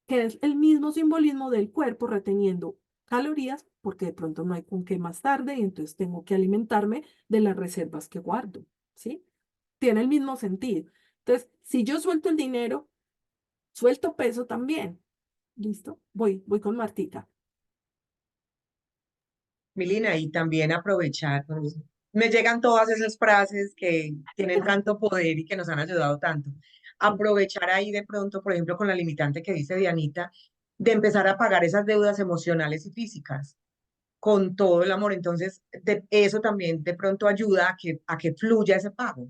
que es el mismo simbolismo del cuerpo reteniendo calorías porque de pronto no hay con qué más tarde y entonces tengo que alimentarme de las reservas que guardo, ¿sí? Tiene el mismo sentido. Entonces, si yo suelto el dinero, suelto peso también. ¿Listo? Voy con Martica. Milina, y también aprovechar, pues, me llegan todas esas frases que tienen tanto poder y que nos han ayudado tanto. Aprovechar ahí de pronto, por ejemplo, con la limitante que dice Dianita, de empezar a pagar esas deudas emocionales y físicas con todo el amor. Entonces, eso también de pronto ayuda a que fluya ese pago.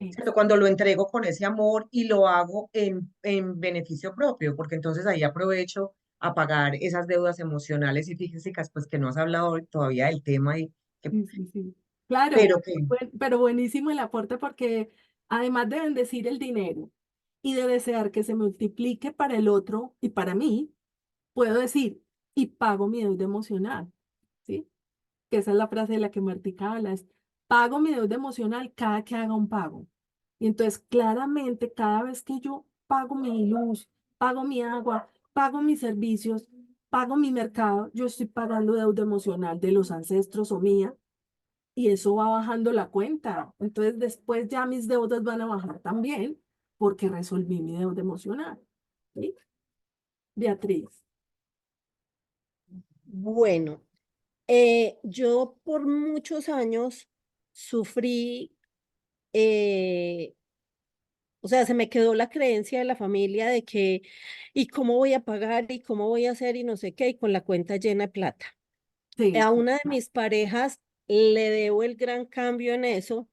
¿Cierto? Cuando lo entrego con ese amor y lo hago en beneficio propio, porque entonces ahí aprovecho a pagar esas deudas emocionales y físicas, pues que no has hablado todavía del tema, Sí, sí, sí. Claro, pero que pero buenísimo el aporte porque además de bendecir el dinero y de desear que se multiplique para el otro y para mí, puedo decir, y pago mi deuda emocional, ¿sí? Que esa es la frase de la que Martica habla, es pago mi deuda emocional cada que haga un pago. Y entonces, claramente, cada vez que yo pago mi luz, pago mi agua, pago mis servicios, pago mi mercado, yo estoy pagando deuda emocional de los ancestros o mía, y eso va bajando la cuenta. Entonces, después ya mis deudas van a bajar también, porque resolví mi deuda emocional. ¿Sí? Beatriz. Bueno, yo por muchos años sufrí, eh, o sea, se me quedó la creencia de la familia de que, ¿y cómo voy a pagar? ¿Y cómo voy a hacer? Y no sé qué, y con la cuenta llena de plata. Sí, A una de claro. mis parejas le debo el gran cambio en eso,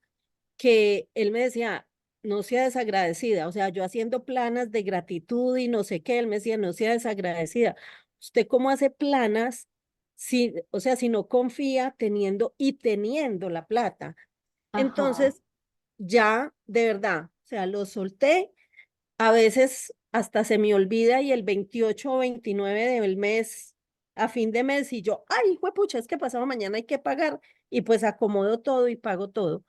que él me decía, no sea desagradecida, o sea, yo haciendo planas de gratitud y no sé qué, él me decía, no sea desagradecida. ¿Usted cómo hace planas si, o sea, si no confía teniendo la plata? Ajá, Entonces, ya, de verdad, o sea, lo solté, a veces hasta se me olvida y el 28 o 29 del mes, a fin de mes, y yo, ay, pucha, es que pasado mañana hay que pagar, y pues acomodo todo y pago todo.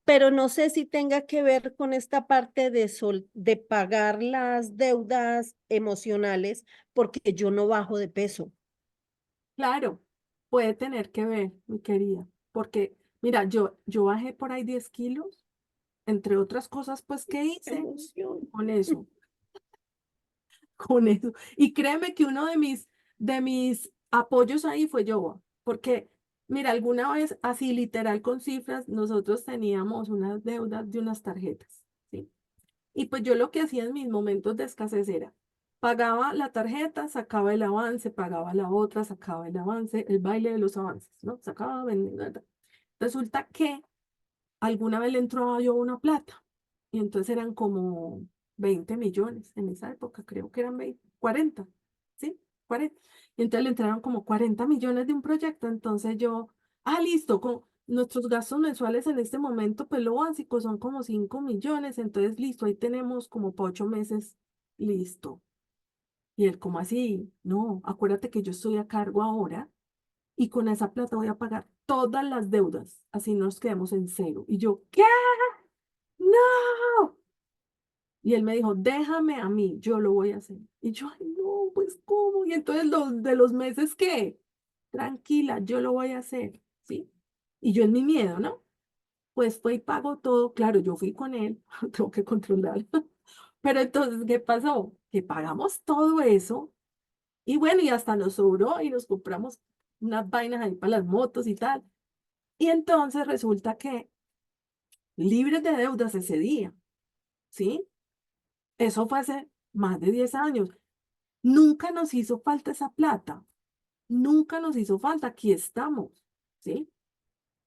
Pero no sé si tenga que ver con esta parte de pagar las deudas emocionales, porque yo no bajo de peso. claro, puede tener que ver, mi querida, porque mira, yo bajé por ahí 10 kilos, entre otras cosas, pues, ¿qué Qué hice emoción. con eso? Con eso. Y créeme que uno de mis apoyos ahí fue yo, porque, mira, alguna vez, así literal con cifras, nosotros teníamos unas deudas de unas tarjetas, ¿sí? Y pues yo lo que hacía en mis momentos de escasez era, pagaba la tarjeta, sacaba el avance, pagaba la otra, sacaba el avance, el baile de los avances, ¿no? Sacaba, vendía, resulta que alguna vez le entró a yo una plata y entonces eran como 20 millones en esa época, creo que eran 20, 40, ¿sí? 40. Y entonces le entraron como 40 millones de un proyecto, entonces yo, listo, con nuestros gastos mensuales en este momento, pues lo básico son como 5 millones, entonces listo, ahí tenemos como para 8 meses, listo. Y él, como así? No, acuérdate que yo estoy a cargo ahora y con esa plata voy a pagar todas las deudas, así nos quedamos en cero. Y yo, ¿qué? No. Y él me dijo, déjame a mí, yo lo voy a hacer. Y yo, ay, no, pues ¿cómo? Y entonces de los meses que, tranquila, yo lo voy a hacer, ¿sí? Y yo en mi miedo, ¿no? Pues fue y pago todo. Claro, yo fui con él, tengo que controlar. Pero entonces, ¿qué pasó? Que pagamos todo eso y bueno, y hasta nos sobró y nos compramos unas vainas ahí para las motos y tal. Y entonces resulta que libres de deudas ese día, ¿sí? Eso fue hace más de 10 años. Nunca nos hizo falta esa plata. Nunca nos hizo falta. Aquí estamos, ¿sí?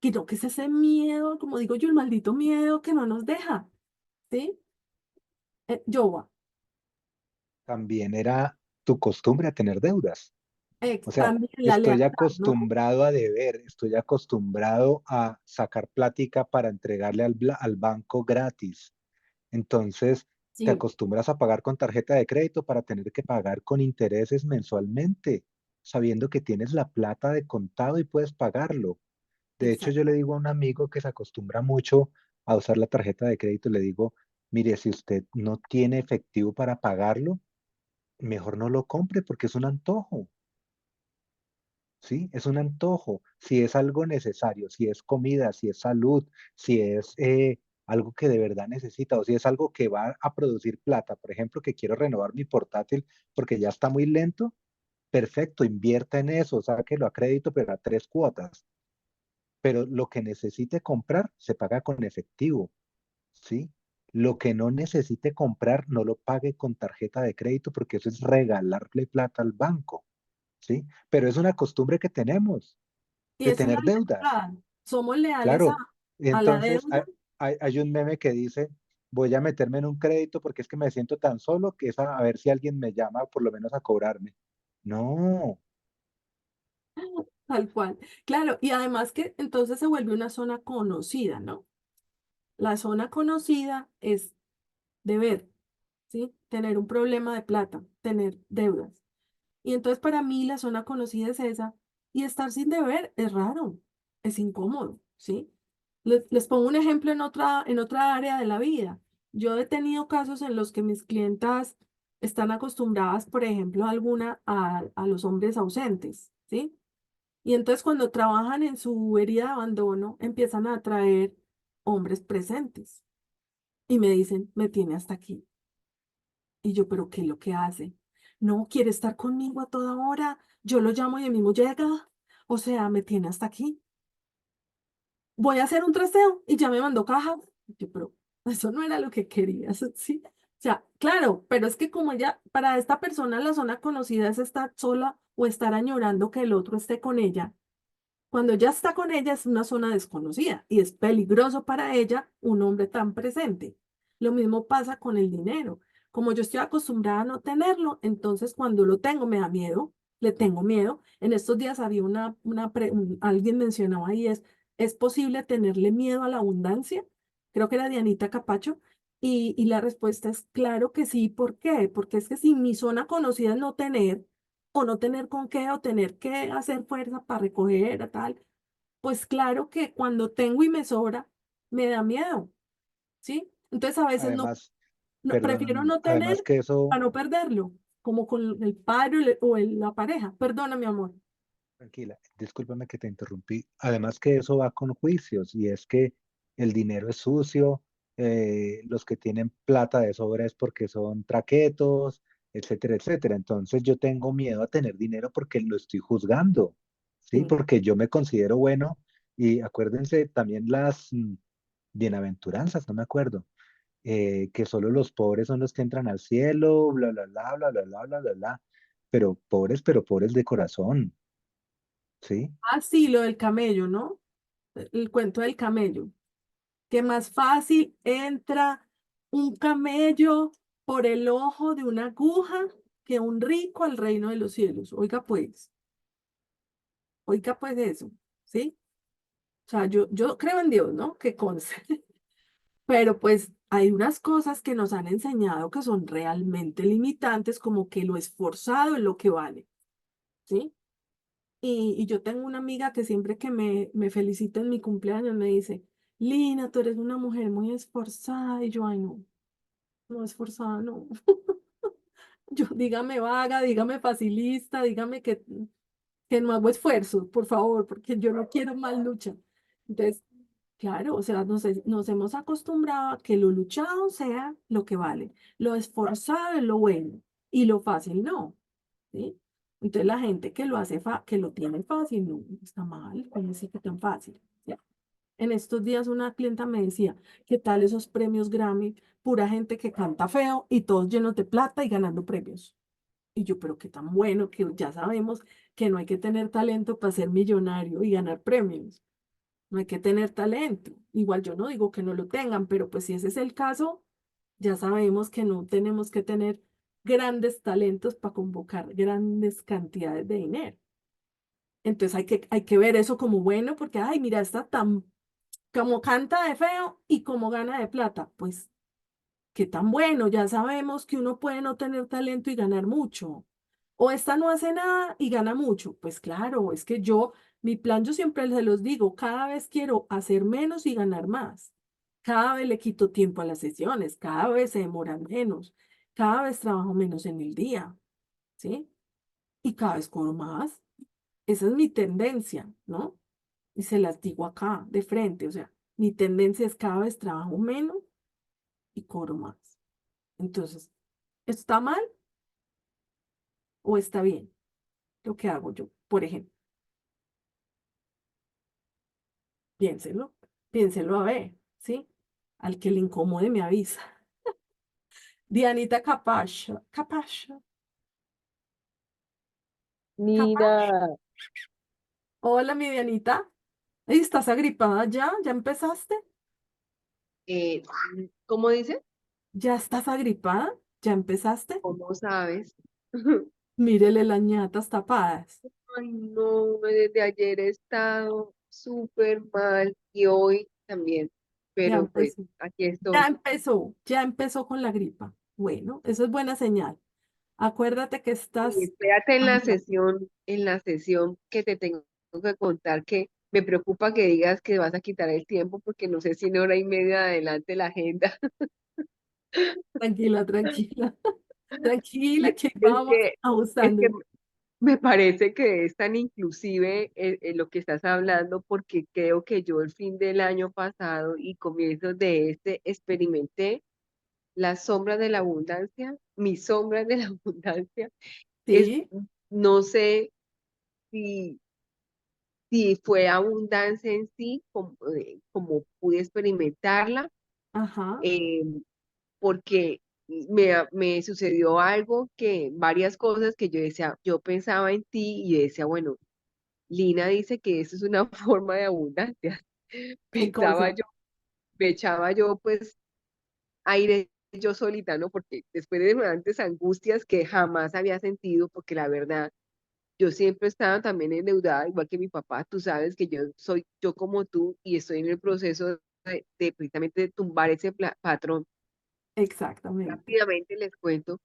Que es ese miedo, como digo yo, el maldito miedo que no nos deja, ¿sí? Yoba, También era tu costumbre a tener deudas. O sea, también la estoy lealtad, ¿no? acostumbrado a deber, estoy acostumbrado a sacar plática para entregarle al banco gratis. Entonces, te Sí, acostumbras a pagar con tarjeta de crédito para tener que pagar con intereses mensualmente, sabiendo que tienes la plata de contado y puedes pagarlo. De hecho, yo le exacto. digo a un amigo que se acostumbra mucho a usar la tarjeta de crédito, le digo, mire, si usted no tiene efectivo para pagarlo, mejor no lo compre porque es un antojo. ¿Sí? Es un antojo. Si es algo necesario, si es comida, si es salud, si es algo que de verdad necesita o si es algo que va a producir plata, por ejemplo, que quiero renovar mi portátil porque ya está muy lento, perfecto, invierta en eso, sáquelo a crédito, pero a 3 cuotas. Pero lo que necesite comprar se paga con efectivo, ¿sí? Lo que no necesite comprar no lo pague con tarjeta de crédito porque eso es regalarle plata al banco, ¿sí? Pero es una costumbre que tenemos Y de es una tener deudas. lealtad. Somos leales Claro. a la Entonces, deuda. hay un meme que dice, voy a meterme en un crédito porque es que me siento tan solo que es a ver si alguien me llama por lo menos a cobrarme. No, Tal cual. Claro, y además que entonces se vuelve una zona conocida, ¿no? La zona conocida es deber, ¿sí? Tener un problema de plata, tener deudas. Y entonces para mí la zona conocida es esa. Y estar sin deber es raro, es incómodo, ¿sí? Les pongo un ejemplo en otra área de la vida. Yo he tenido casos en los que mis clientas están acostumbradas, por ejemplo, a los hombres ausentes, ¿sí? Y entonces cuando trabajan en su herida de abandono, empiezan a atraer hombres presentes y me dicen, me tiene hasta aquí. Y yo, ¿pero qué es lo que hace? No, quiere estar conmigo a toda hora. Yo lo llamo y él mismo llega. O sea, me tiene hasta aquí. Voy a hacer un trasteo y ya me mandó caja. Y yo, pero eso no era lo que querías, ¿sí? O sea, claro, pero es que como ella, para esta persona la zona conocida es estar sola o estar añorando que el otro esté con ella. Cuando ya está con ella es una zona desconocida y es peligroso para ella un hombre tan presente. Lo mismo pasa con el dinero. Como yo estoy acostumbrada a no tenerlo, entonces cuando lo tengo me da miedo, le tengo miedo. En estos días había alguien mencionaba ahí ¿es posible tenerle miedo a la abundancia? Creo que era Dianita Capacho. Y la respuesta es claro que sí. ¿Por qué? Porque es que si mi zona conocida es no tener, o no tener con qué, o tener que hacer fuerza para recoger, a tal, pues claro que cuando tengo y me sobra, me da miedo, ¿sí? Entonces a veces además, prefiero perdón, no además tener que eso, para no perderlo, como con el padre la pareja. Perdona, mi amor. tranquila, discúlpame que te interrumpí, además que eso va con juicios y es que el dinero es sucio, los que tienen plata de sobra es porque son traquetos, etcétera, etcétera. Entonces yo tengo miedo a tener dinero porque lo estoy juzgando, ¿sí? Sí. Porque yo me considero bueno y acuérdense también las bienaventuranzas, no me acuerdo, que solo los pobres son los que entran al cielo, bla, bla, bla, bla, bla, bla, bla, bla, bla, pero pobres de corazón, ¿sí? Ah, sí, lo del camello, ¿no? El cuento del camello. Que más fácil entra un camello por el ojo de una aguja que un rico al reino de los cielos. Oiga pues eso, ¿sí? O sea, yo creo en Dios, ¿no? Que conste. Pero pues hay unas cosas que nos han enseñado que son realmente limitantes, como que lo esforzado es lo que vale, ¿sí? Y yo tengo una amiga que siempre que me felicita en mi cumpleaños me dice, Lina, tú eres una mujer muy esforzada. Y yo, ay, no, no esforzada, no. Yo, dígame vaga, dígame facilista, dígame que no hago esfuerzos, por favor, porque yo no quiero más lucha. Entonces, Claro, o sea, nos hemos acostumbrado a que lo luchado sea lo que vale, lo esforzado es lo bueno y lo fácil no, ¿sí? Entonces la gente que lo hace, que lo tiene fácil, no está mal, ¿cómo así que tan fácil? ¿Ya? En estos días una clienta me decía, ¿qué tal esos premios Grammy? Pura gente que canta feo y todos llenos de plata y ganando premios. Y yo, pero qué tan bueno que ya sabemos que no hay que tener talento para ser millonario y ganar premios. No hay que tener talento. Igual yo no digo que no lo tengan, pero pues si ese es el caso, ya sabemos que no tenemos que tener grandes talentos para convocar grandes cantidades de dinero. Entonces hay que ver eso como bueno, porque, ay, mira, está tan, como canta de feo y como gana de plata. Pues, qué tan bueno, ya sabemos que uno puede no tener talento y ganar mucho. O esta no hace nada y gana mucho. Pues claro, es que mi plan, yo siempre se los digo, cada vez quiero hacer menos y ganar más. Cada vez le quito tiempo a las sesiones, cada vez se demoran menos, cada vez trabajo menos en el día, ¿sí? Y cada vez cobro más. Esa es mi tendencia, ¿no? Y se las digo acá, de frente, o sea, mi tendencia es cada vez trabajo menos y cobro más. Entonces, ¿está mal o está bien lo que hago yo? Por ejemplo, piénselo, piénselo a ver, ¿sí? Al que le incomode me avisa. Dianita Capacha, Capacha, Capacha. Mira, Hola, mi Dianita. Ey, ¿estás agripada ya? ¿Ya empezaste? eh, ¿cómo dices? ¿Ya estás agripada? ¿Ya empezaste? ¿Cómo sabes? Mírele las ñatas tapadas. Ay, no, desde ayer he estado súper mal y hoy también, Ya pero pues empezó. aquí Ya estoy. empezó, ya empezó con la gripa. Bueno, eso es buena señal. Acuérdate que Y estás... espérate Ajá. en la sesión que te tengo que contar que me preocupa que digas que vas a quitar el tiempo porque no sé si en hora y media adelante la agenda. Tranquila, tranquila, tranquila, Y que Es vamos que, es ajustando. que me parece que es tan inclusive lo que estás hablando porque creo que yo el fin del año pasado y comienzos de este experimenté las sombras de la abundancia, mis sombras de la abundancia. Es, Sí, no sé si, si fue abundancia en sí, como pude experimentarla, ajá, eh, porque me sucedió algo que varias cosas que yo decía, yo pensaba en ti y yo decía, bueno, Lina dice que eso es una forma de abundancia. qué Pensaba cosa. yo, me echaba yo pues aire yo solita, ¿no? Porque después de antes angustias que jamás había sentido, porque la verdad, yo siempre estaba también endeudada, igual que mi papá, tú sabes que yo soy yo como tú y estoy en el proceso de precisamente de tumbar ese patrón. Exactamente. Rápidamente les cuento,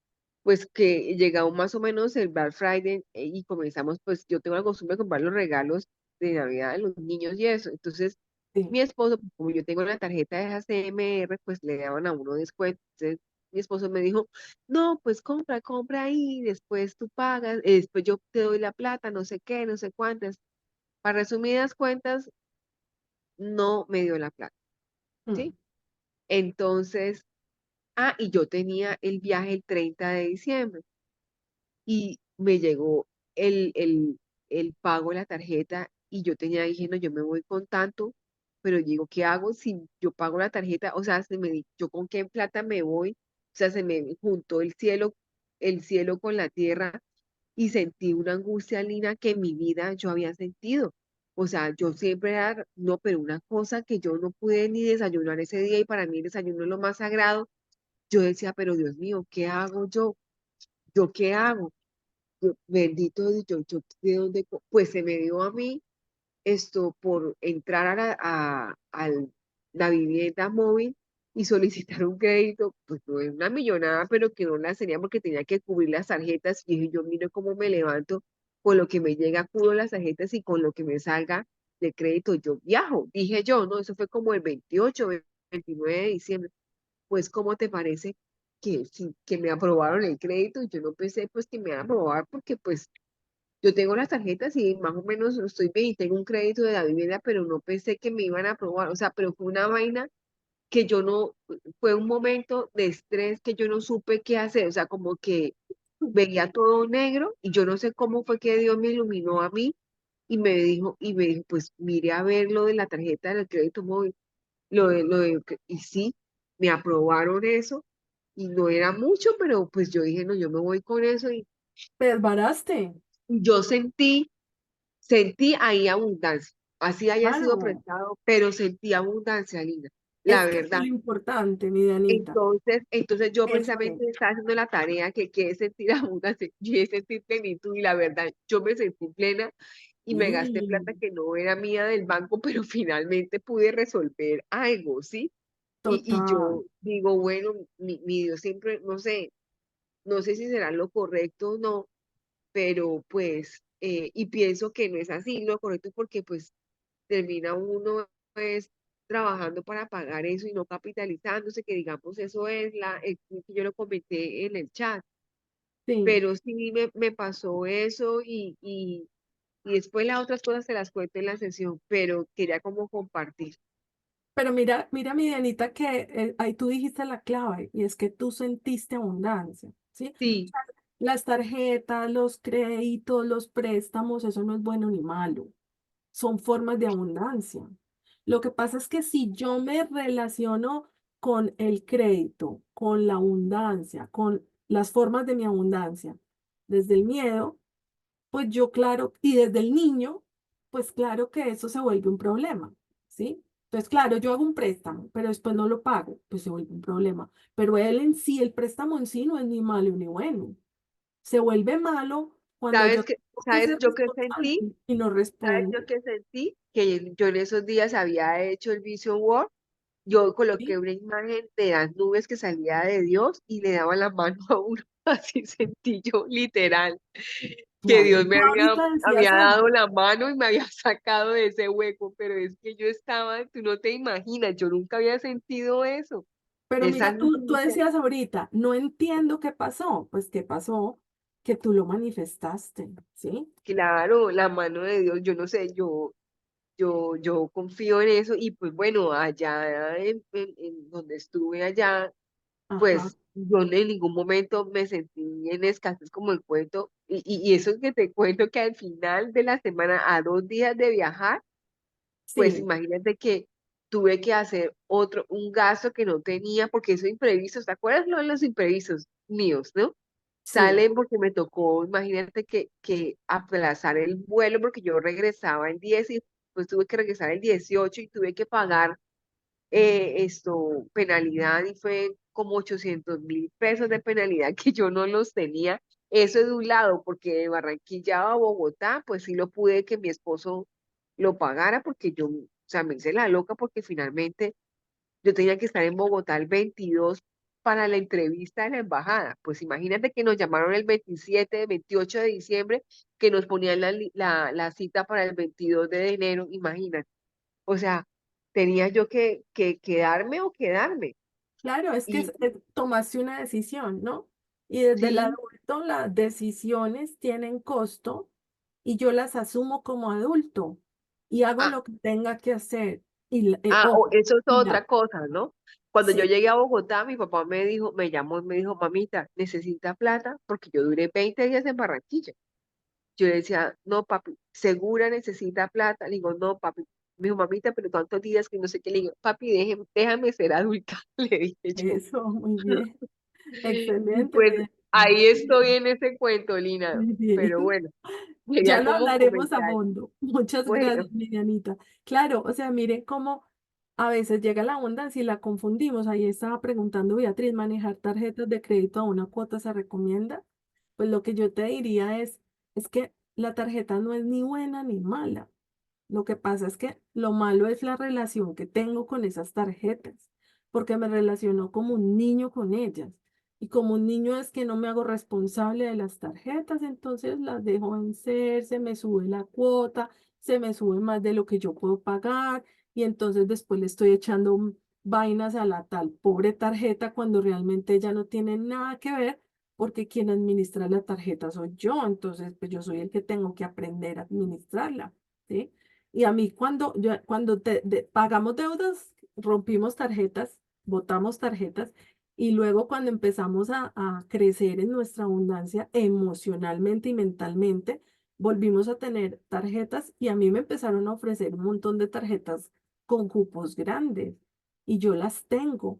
pues que llegamos más o menos el Black Friday y comenzamos, pues yo tengo la costumbre de comprar los regalos de Navidad a los niños y eso. Entonces, Sí, mi esposo, como yo tengo la tarjeta de ACMR, pues le daban a uno descuento. Entonces, mi esposo me dijo, no, pues compra ahí, después tú pagas, después yo te doy la plata, no sé qué, no sé cuántas. Para resumidas cuentas, no me dio la plata, mm, ¿sí? Entonces, y yo tenía el viaje el 30 de diciembre. Y me llegó el pago de la tarjeta y yo tenía, dije, no, yo me voy con tanto, pero digo, ¿qué hago si yo pago la tarjeta? O sea, yo con qué plata me voy, o sea, se me juntó el cielo con la tierra y sentí una angustia, Lina, que en mi vida yo había sentido. O sea, yo siempre era, no, pero una cosa que yo no pude ni desayunar ese día y para mí el desayuno es lo más sagrado, yo decía, pero Dios mío, ¿qué hago yo? ¿Yo qué hago? Bendito Dios, yo de dónde, pues se me dio a mí esto por entrar la vivienda móvil y solicitar un crédito, pues no es una millonada, pero que no la sería porque tenía que cubrir las tarjetas y dije, yo miro cómo me levanto, con lo que me llega cubro las tarjetas y con lo que me salga de crédito yo viajo, dije yo, ¿no? Eso fue como el 28, 29 de diciembre. Pues, ¿cómo te parece que, sí, que me aprobaron el crédito? Y yo no pensé pues que me iban a aprobar porque pues yo tengo las tarjetas y más o menos estoy bien y tengo un crédito de la vivienda, pero no pensé que me iban a aprobar, o sea, pero fue una vaina que yo no, fue un momento de estrés que yo no supe qué hacer, o sea, como que veía todo negro y yo no sé cómo fue que Dios me iluminó a mí y me dijo, pues mire a ver lo de la tarjeta del crédito móvil, y sí, me aprobaron eso y no era mucho, pero pues yo dije, no, yo me voy con eso Te desbaraste. y yo sentí ahí abundancia, así haya sido Claro. prestado, pero sentí abundancia, Lina, la Es que eso es verdad. lo importante, mi Dianita. Entonces yo Eso es. precisamente estaba haciendo la tarea que es sentir abundancia, y es sentir plenitud, y la verdad, yo me sentí plena y me gasté plata Sí, que no era mía del banco, pero finalmente pude resolver algo, ¿sí? Y total. yo digo, bueno, mi Dios siempre, no sé si será lo correcto o no, pero pues, y pienso que no es así lo correcto porque pues termina uno pues trabajando para pagar eso y no capitalizándose, que digamos eso es que yo lo comenté en el chat, Sí. pero sí me pasó eso y después las otras cosas se las cuento en la sesión, pero quería como compartir. Pero mira, mira, mi Dianita, que ahí tú dijiste la clave, y es que tú sentiste abundancia, ¿sí? O Sí, sea, las tarjetas, los créditos, los préstamos, eso no es bueno ni malo. Son formas de abundancia. Lo que pasa es que si yo me relaciono con el crédito, con la abundancia, con las formas de mi abundancia, desde el miedo, pues yo claro, y desde el niño, pues claro que eso se vuelve un problema, ¿sí? Entonces, claro, yo hago un préstamo, pero después no lo pago, pues se vuelve un problema. Pero él en sí, el préstamo en sí no es ni malo ni bueno. Se vuelve malo cuando yo tengo que ¿sabes ser yo qué responsable sentí? y no ¿Sabes respondo, yo qué sentí? Que yo en esos días había hecho el Vision Board. Yo coloqué ¿sí? una imagen de las nubes que salía de Dios y le daba la mano a uno. Así sentí yo, literal, que Claro, Dios tú me ahorita había decías dado eso, la mano y me había sacado de ese hueco, pero es que yo estaba, tú no te imaginas, yo nunca había sentido eso. pero Esa mira, luz tú inicial. decías ahorita, no entiendo qué pasó. Pues, ¿qué pasó? Que tú lo manifestaste, ¿sí? Claro, la mano de Dios, yo no sé, yo confío en eso y pues bueno, allá en donde estuve allá Ajá, pues yo en ningún momento me sentí en escasez como el cuento, y eso que te cuento que al final de la semana, a 2 días de viajar, pues sí, imagínate que tuve que hacer un gasto que no tenía, porque eso imprevistos, ¿te acuerdas lo de los imprevistos míos, no? sí. Salen porque me tocó, imagínate que aplazar el vuelo porque yo regresaba el 10 y pues tuve que regresar el 18 y tuve que pagar penalidad y fue como 800.000 pesos de penalidad que yo no los tenía. Eso de un lado, porque de Barranquilla a Bogotá, pues sí lo pude que mi esposo lo pagara porque yo, o sea, me hice la loca porque finalmente yo tenía que estar en Bogotá el 22 para la entrevista de la embajada. Pues imagínate que nos llamaron el 27, 28 de diciembre, que nos ponían la cita para el 22 de enero, imagínate. O sea, tenía yo que quedarme o quedarme. Claro, es que Y tomaste una decisión, ¿no? Y desde el sí, adulto las decisiones tienen costo y yo las asumo como adulto y hago ah, lo que tenga que hacer. Y, ojo, eso es y la, otra cosa, ¿no? Cuando yo sí, llegué a Bogotá, mi papá me llamó y me dijo, mamita, ¿necesita plata? Porque yo duré 20 días en Barranquilla. Yo le decía, no, papi, ¿segura necesita plata? Le digo, no, papi. Me dijo, mamita, pero tantos días que no sé qué. Le digo, papi, déjame ser adulta, le dije yo. eso, muy bien, Y excelente, pues mi ahí muy estoy bien, en ese cuento, Lina. muy bien. Pero bueno, Ya quería lo como hablaremos a comentar. fondo. Muchas Bueno, gracias, Mirianita. Claro, o sea, mire cómo a veces llega la abundancia y la confundimos. Ahí estaba preguntando Beatriz, ¿manejar tarjetas de crédito a una cuota se recomienda? Pues lo que yo te diría es que la tarjeta no es ni buena ni mala. Lo que pasa es que lo malo es la relación que tengo con esas tarjetas, porque me relaciono como un niño con ellas. Y como un niño es que no me hago responsable de las tarjetas, entonces las dejo vencer, se me sube la cuota, se me sube más de lo que yo puedo pagar, y entonces después le estoy echando vainas a la tal pobre tarjeta cuando realmente ella no tiene nada que ver, porque quien administra la tarjeta soy yo, entonces pues yo soy el que tengo que aprender a administrarla, ¿sí? Y a mí cuando pagamos deudas, rompimos tarjetas, botamos tarjetas, y luego cuando empezamos a crecer en nuestra abundancia emocionalmente y mentalmente, volvimos a tener tarjetas y a mí me empezaron a ofrecer un montón de tarjetas con cupos grandes y yo las tengo,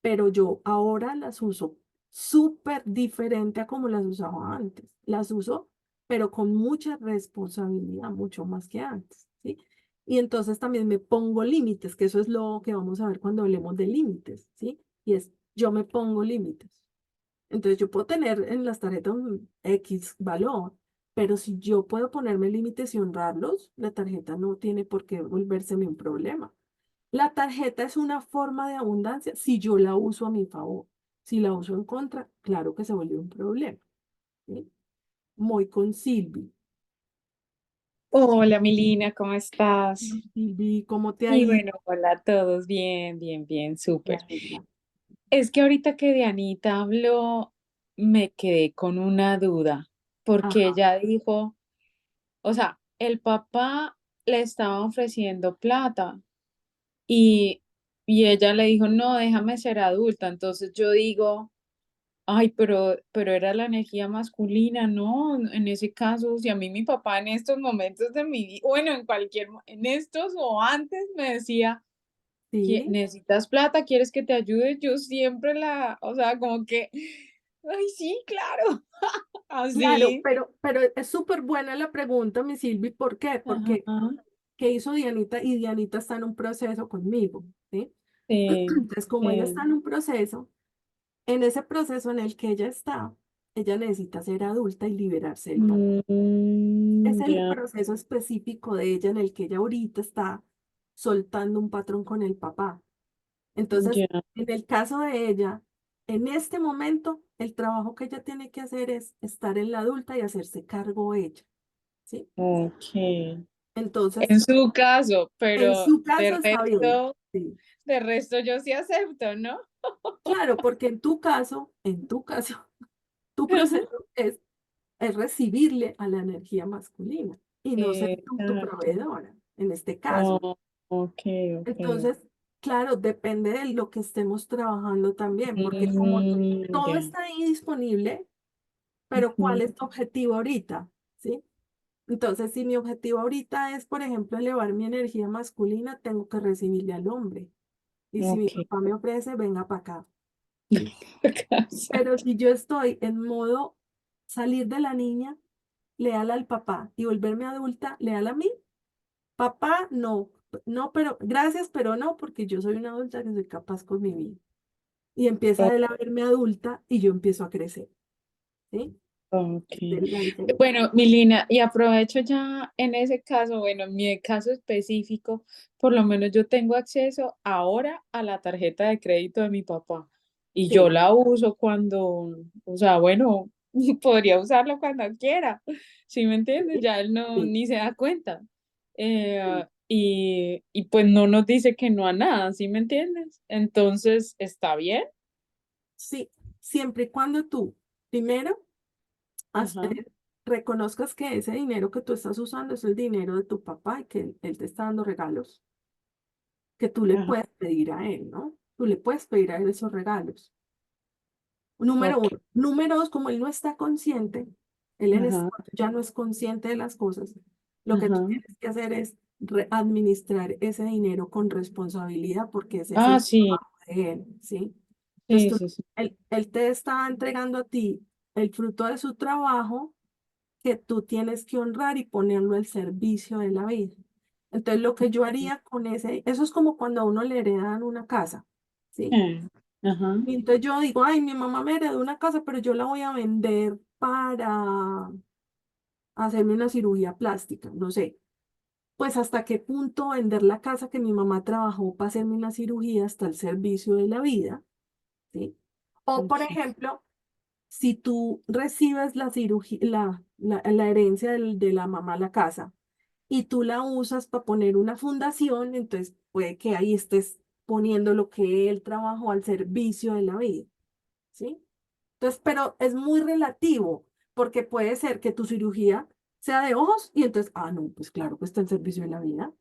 pero yo ahora las uso súper diferente a como las usaba antes. Las uso, pero con mucha responsabilidad, mucho más que antes, ¿sí? Y entonces también me pongo límites, que eso es lo que vamos a ver cuando hablemos de límites, ¿sí? Y es, yo me pongo límites. Entonces yo puedo tener en las tarjetas un X valor, pero si yo puedo ponerme límites y honrarlos, la tarjeta no tiene por qué volvérseme un problema. La tarjeta es una forma de abundancia si yo la uso a mi favor. Si la uso en contra, claro que se vuelve un problema, ¿sí? Muy con Silvi. Hola, Milina, ¿cómo estás? Silvi, ¿cómo te ha Y ido? bueno, hola a todos, bien, bien, bien, Me súper. alegra. Es que ahorita que Dianita habló, me quedé con una duda, porque Ajá, ella dijo, o sea, el papá le estaba ofreciendo plata y, y ella le dijo, no, déjame ser adulta. Entonces yo digo, ay, pero era la energía masculina, ¿no? En ese caso, si a mí mi papá en estos momentos de mi vida, bueno, en estos o antes me decía, sí. ¿necesitas plata? ¿Quieres que te ayude? Yo siempre o sea, como que, ay, sí, claro, Claro, así. pero es súper buena la pregunta, mi Silvi. ¿Por qué? Porque, Ajá, ¿qué hizo Dianita? Y Dianita está en un proceso conmigo, ¿sí? sí, Entonces, como ella está sí. en un proceso, en ese proceso en el que ella está, ella necesita ser adulta y liberarse del papá. Es el Ya, proceso específico de ella en el que ella ahorita está soltando un patrón con el papá. Entonces, ya, en el caso de ella, en este momento, el trabajo que ella tiene que hacer es estar en la adulta y hacerse cargo ella, ¿sí? ok. En Entonces, su caso, en pero su caso está bien, sí. de resto yo sí acepto, ¿no? Claro, porque en tu caso, tu proceso es recibirle a la energía masculina y no ser tú tu Exacto. proveedora, en este caso. Oh, ok, ok. Entonces, claro, depende de lo que estemos trabajando también, porque como todo Ya. está ahí disponible, pero ¿cuál Ujú, es tu objetivo ahorita? ¿Sí? Entonces, si mi objetivo ahorita es, por ejemplo, elevar mi energía masculina, tengo que recibirle al hombre. Y si mi ok. papá me ofrece, venga para acá. ¿Sí? Casa. Pero si yo estoy en modo salir de la niña, leal al papá y volverme adulta, leal a mí, papá, no, no, pero gracias, pero no, porque yo soy una adulta que soy capaz con mi vida. Y empieza él a verme adulta y yo empiezo a crecer, ¿sí? Ok. Esa es la diferencia. Bueno, Milina, y aprovecho ya en ese caso, bueno, en mi caso específico, por lo menos yo tengo acceso ahora a la tarjeta de crédito de mi papá y yo Sí, la uso cuando, o sea, bueno, podría usarlo cuando quiera, ¿sí me entiendes? sí, Ya él no, sí, ni se da cuenta. sí. Y pues no nos dice que no a nada, ¿sí me entiendes? Entonces, ¿está bien? Sí, siempre y cuando tú, primero, haz- Ajá, eh, reconozcas que ese dinero que tú estás usando es el dinero de tu papá y que él te está dando regalos, que tú le ajá, puedes pedir a él, ¿no? Tú le puedes pedir a él esos regalos. Número ok, uno. Número dos, como él no está consciente, él en este ajá, momento ya no es consciente de las cosas, lo que tú ajá. tienes que hacer es administrar ese dinero con responsabilidad porque ese es Ah, el sí, trabajo de él, ¿sí? Entonces sí, sí, sí. él te está entregando a ti el fruto de su trabajo que tú tienes que honrar y ponerlo al servicio de la vida. Entonces, lo que yo haría con eso es como cuando a uno le heredan una casa, ¿sí? Ajá, Y entonces yo digo, ay, mi mamá me heredó una casa, pero yo la voy a vender para hacerme una cirugía plástica, no sé. Pues hasta qué punto vender la casa que mi mamá trabajó para hacerme una cirugía hasta el servicio de la vida, ¿sí? O, por ok, ejemplo, si tú recibes la cirugía, la herencia de la mamá a la casa y tú la usas para poner una fundación, entonces puede que ahí estés poniendo lo que él trabajó al servicio de la vida, ¿sí? Entonces, pero es muy relativo, porque puede ser que tu cirugía sea de ojos y entonces, no, pues claro que está en servicio de la vida,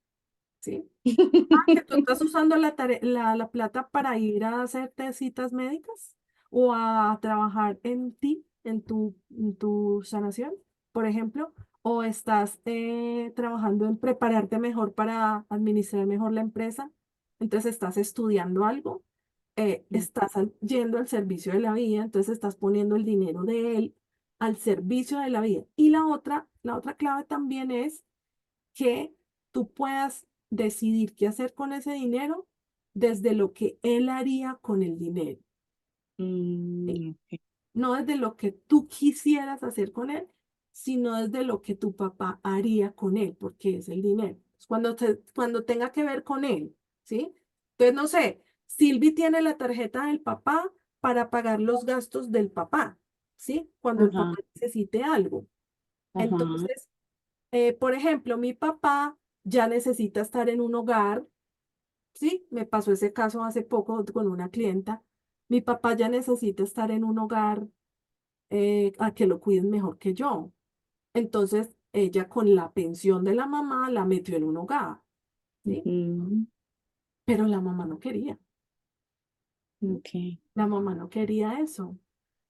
¿sí? Que tú estás usando la plata para ir a hacerte citas médicas o a trabajar en ti, en tu sanación, por ejemplo, o estás trabajando en prepararte mejor para administrar mejor la empresa, entonces estás estudiando algo, estás yendo al servicio de la vida, entonces estás poniendo el dinero de él al servicio de la vida. Y la otra clave también es que tú puedas decidir qué hacer con ese dinero desde lo que él haría con el dinero, ¿sí? Ok. No desde lo que tú quisieras hacer con él, sino desde lo que tu papá haría con él, porque es el dinero. Cuando tenga que ver con él, ¿sí? Entonces, no sé, Silvi tiene la tarjeta del papá para pagar los gastos del papá, ¿sí? Cuando el Ajá, papá necesite algo. ajá. Entonces, por ejemplo, mi papá ya necesita estar en un hogar, ¿sí? Me pasó ese caso hace poco con una clienta. Mi papá ya necesita estar en un hogar a que lo cuiden mejor que yo. Entonces, ella con la pensión de la mamá la metió en un hogar, ¿sí? Ujú, Pero la mamá no quería, ¿sí? ok. La mamá no quería eso.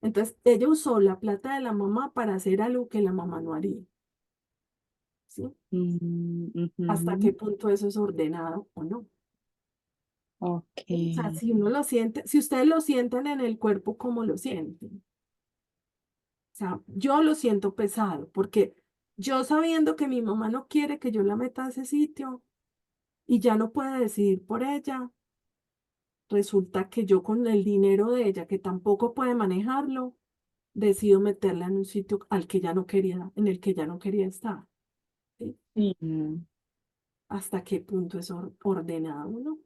Entonces, ella usó la plata de la mamá para hacer algo que la mamá no haría, ¿sí? ¿Hasta qué Ujú, punto eso es ordenado o no? ok. O sea, si uno lo siente, si ustedes lo sienten en el cuerpo, ¿cómo lo sienten? O sea, yo lo siento pesado, porque yo sabiendo que mi mamá no quiere que yo la meta a ese sitio y ya no puede decidir por ella, resulta que yo con el dinero de ella, que tampoco puede manejarlo, decido meterla en un sitio al que ya no quería, en el que ya no quería estar, ¿sí? Sí, no. ¿Hasta qué punto es ordenado uno?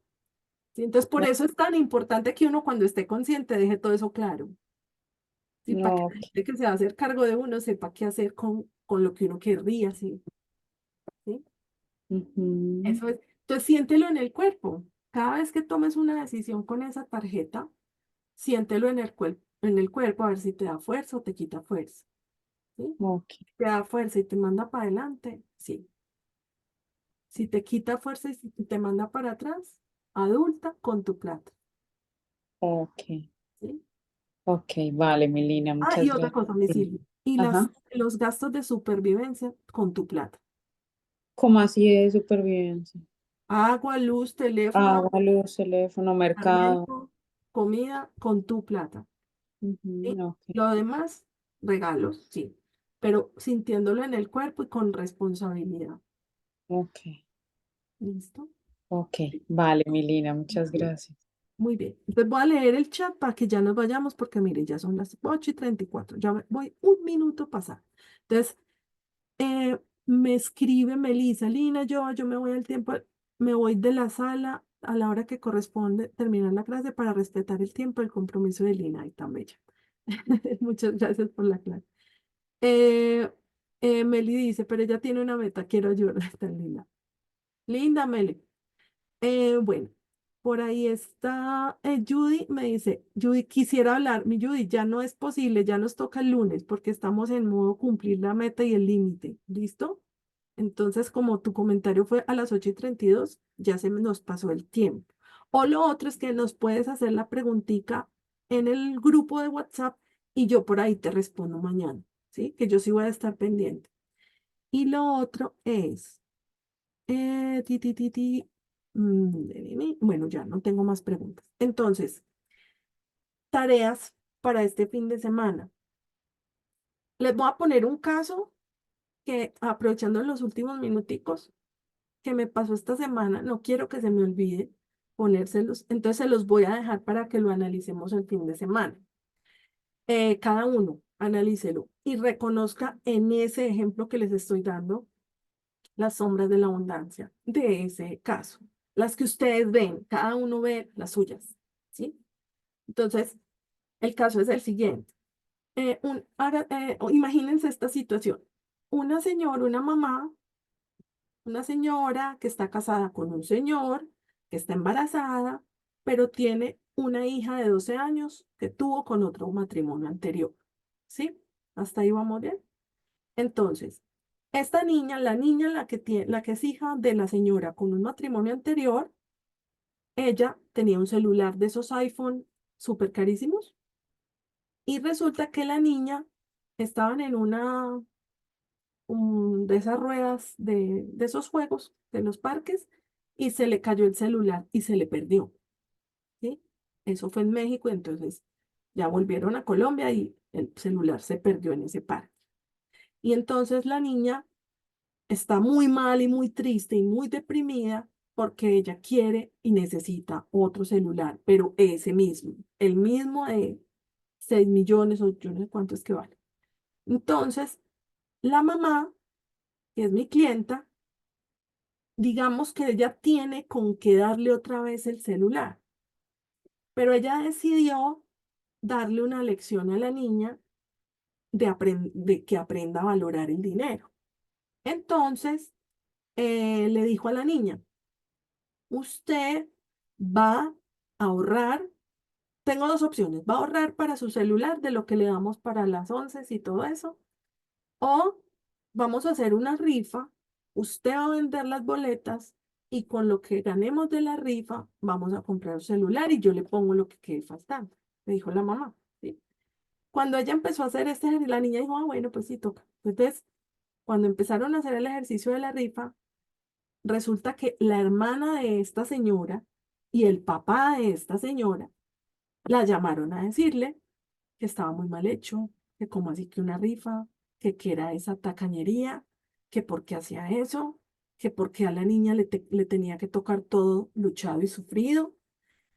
¿Sí? Entonces, por eso es tan importante que uno cuando esté consciente deje todo eso claro. Sí, para que No, la ok. gente que se va a hacer cargo de uno sepa qué hacer con lo que uno querría, ¿sí? ¿Sí? Ujú, Eso es. Entonces, siéntelo en el cuerpo. Cada vez que tomes una decisión con esa tarjeta, siéntelo en el cuerpo a ver si te da fuerza o te quita fuerza, ¿sí? ok, Te da fuerza y te manda para adelante, sí. Si te quita fuerza y si te manda para atrás, adulta con tu plata, ok, ¿sí? ok, vale, Melina, Y muchas otra gracias. cosa, mi Silvia, y Ajá. los gastos de supervivencia con tu plata. ¿Cómo así de supervivencia? Agua, luz, teléfono, Agua, luz, teléfono, mercado. alimento, comida con tu plata, ¿sí? Ujú, ok, Lo demás, regalos, sí, pero sintiéndolo en el cuerpo y con responsabilidad. ok, ¿Listo? ok, Sí. vale, Melina, muchas gracias. Muy bien. Entonces voy a leer el chat para que ya nos vayamos porque mire, ya son las 8:34. Ya voy un minuto pasar. Entonces, me escribe Melissa, Lina, yo me voy al tiempo, me voy de la sala a la hora que corresponde terminar la clase para respetar el tiempo, el compromiso de Lina. Ay, tan bella. Muchas gracias por la clase. Eh, Meli dice, pero ella tiene una meta, quiero ayudar. Tan linda. Linda, Meli. Bueno, por ahí está Judy, me dice, Judy, quisiera hablar, mi Judy, ya no es posible, ya nos toca el lunes porque estamos en modo cumplir la meta y el límite, ¿listo? Entonces, como tu comentario fue a las 8:32, ya se nos pasó el tiempo. O lo otro es que nos puedes hacer la preguntita en el grupo de WhatsApp y yo por ahí te respondo mañana, ¿sí? Que yo sí voy a estar pendiente. Y lo otro es, eh, ti, ti, ti, ti, bueno, ya no tengo más preguntas. Entonces, tareas para este fin de semana. Les voy a poner un caso que, aprovechando los últimos minuticos, que me pasó esta semana, no quiero que se me olvide ponérselos, entonces se los voy a dejar para que lo analicemos el fin de semana. Cada uno, analícelo y reconozca en ese ejemplo que les estoy dando las sombras de la abundancia de ese caso. Las que ustedes ven, cada uno ve las suyas, ¿sí? Entonces, el caso es el siguiente. Imagínense esta situación. Una mamá, una señora que está casada con un señor, que está embarazada, pero tiene una hija de 12 años que tuvo con otro matrimonio anterior. ¿Sí? ¿Hasta ahí vamos bien? Entonces, esta niña, la que es hija de la señora con un matrimonio anterior, ella tenía un celular de esos iPhone súper carísimos y resulta que la niña estaban en una de esas ruedas de esos juegos de los parques y se le cayó el celular y se le perdió, ¿sí? Eso fue en México, entonces ya volvieron a Colombia y el celular se perdió en ese parque. Y entonces la niña está muy mal y muy triste y muy deprimida porque ella quiere y necesita otro celular, pero ese mismo, el mismo de 6 millones o yo no sé cuánto es que vale. Entonces, la mamá, que es mi clienta, digamos que ella tiene con qué darle otra vez el celular, pero ella decidió darle una lección a la niña de que aprenda a valorar el dinero. Entonces, le dijo a la niña, usted va a ahorrar, tengo dos opciones, va a ahorrar para su celular de lo que le damos para las 11 y todo eso, o vamos a hacer una rifa, usted va a vender las boletas y con lo que ganemos de la rifa vamos a comprar un celular y yo le pongo lo que quede faltando, me dijo la mamá, ¿sí? Cuando ella empezó a hacer este ejercicio, la niña dijo, ah, bueno, pues sí, toca. Entonces, cuando empezaron a hacer el ejercicio de la rifa, resulta que la hermana de esta señora y el papá de esta señora la llamaron a decirle que estaba muy mal hecho, que como así que una rifa, que era esa tacañería, que por qué hacía eso, que por qué a la niña le tenía que tocar todo luchado y sufrido,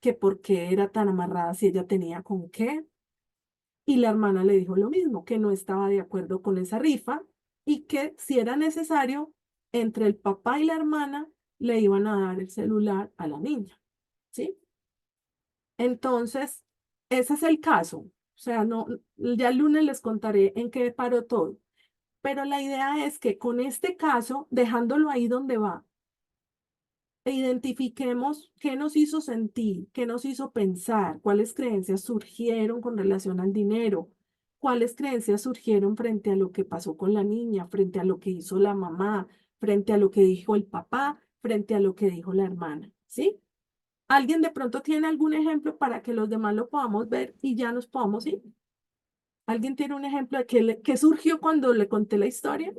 que por qué era tan amarrada si ella tenía con qué. Y la hermana le dijo lo mismo, que no estaba de acuerdo con esa rifa y que si era necesario, entre el papá y la hermana le iban a dar el celular a la niña, ¿sí? Entonces, ese es el caso. O sea, no, ya el lunes les contaré en qué paró todo. Pero la idea es que con este caso, dejándolo ahí donde va, e identifiquemos qué nos hizo sentir, qué nos hizo pensar, cuáles creencias surgieron con relación al dinero, cuáles creencias surgieron frente a lo que pasó con la niña, frente a lo que hizo la mamá, frente a lo que dijo el papá, frente a lo que dijo la hermana, ¿sí? ¿Alguien de pronto tiene algún ejemplo para que los demás lo podamos ver y ya nos podamos ir? ¿Alguien tiene un ejemplo de qué surgió cuando le conté la historia?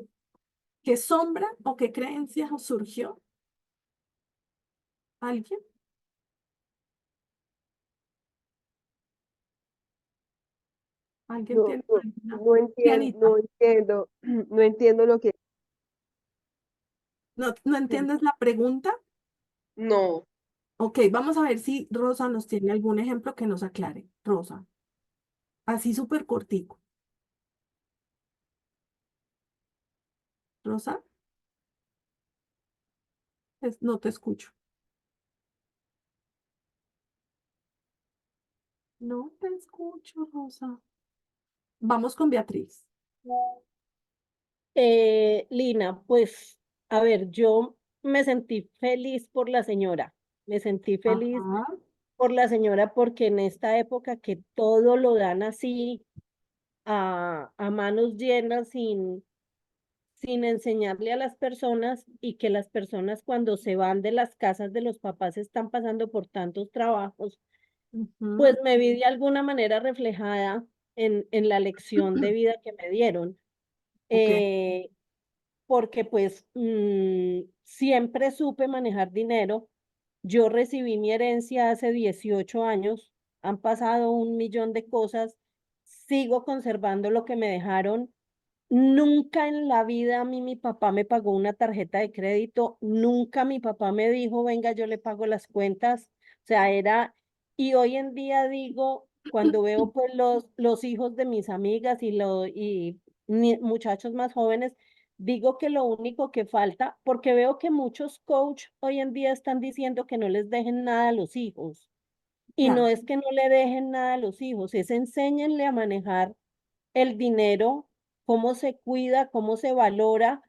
¿Qué sombra o qué creencia surgió? ¿Alguien? ¿Alguien No, tiene no, alguna? no entiendo, Dianita, no entiendo, no entiendo lo que. ¿no entiendes la pregunta? No, Ok, vamos a ver si Rosa nos tiene algún ejemplo que nos aclare. Rosa, así súper cortico. Rosa, no te escucho. No te escucho, Rosa. Vamos con Beatriz. Lina, pues, a ver, yo me sentí feliz por la señora, me sentí feliz Ajá. por la señora porque en esta época que todo lo dan así a manos llenas sin enseñarle a las personas y que las personas cuando se van de las casas de los papás están pasando por tantos trabajos, pues Ujú. me vi de alguna manera reflejada en la lección de vida que me dieron. Ok. Eh, Porque pues siempre supe manejar dinero. Yo recibí mi herencia hace 18 años, han pasado 1 millón de cosas, sigo conservando lo que me dejaron. Nunca en la vida a mí mi papá me pagó una tarjeta de crédito, nunca mi papá me dijo, venga, yo le pago las cuentas. O sea, y hoy en día digo, cuando veo pues los hijos de mis amigas y muchachos más jóvenes, digo que lo único que falta, porque veo que muchos coach hoy en día están diciendo que no les dejen nada a los hijos. Y no Ya. es que no le dejen nada a los hijos, es enséñenle a manejar el dinero, cómo se cuida, cómo se valora,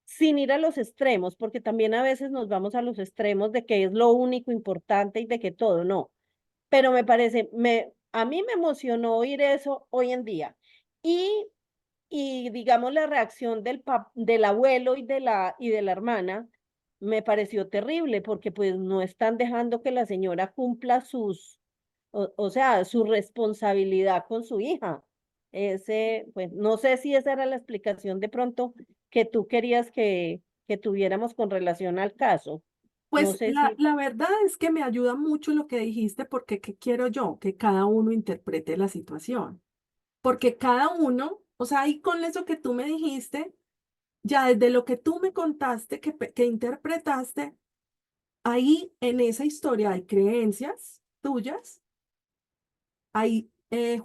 sin ir a los extremos, porque también a veces nos vamos a los extremos de que es lo único importante y de que todo, no. pero me parece, a mí me emocionó oír eso hoy en día. Y digamos la reacción del abuelo y de la hermana me pareció terrible porque pues no están dejando que la señora cumpla o sea, su responsabilidad con su hija. Pues no sé si esa era la explicación de pronto que tú querías que tuviéramos con relación al caso. No Pues sé si, la verdad es que me ayuda mucho lo que dijiste porque ¿qué quiero yo? Que cada uno interprete la situación. Porque cada uno, o sea, ahí con eso que tú me dijiste, ya desde lo que tú me contaste, que interpretaste, ahí en esa historia hay creencias tuyas, hay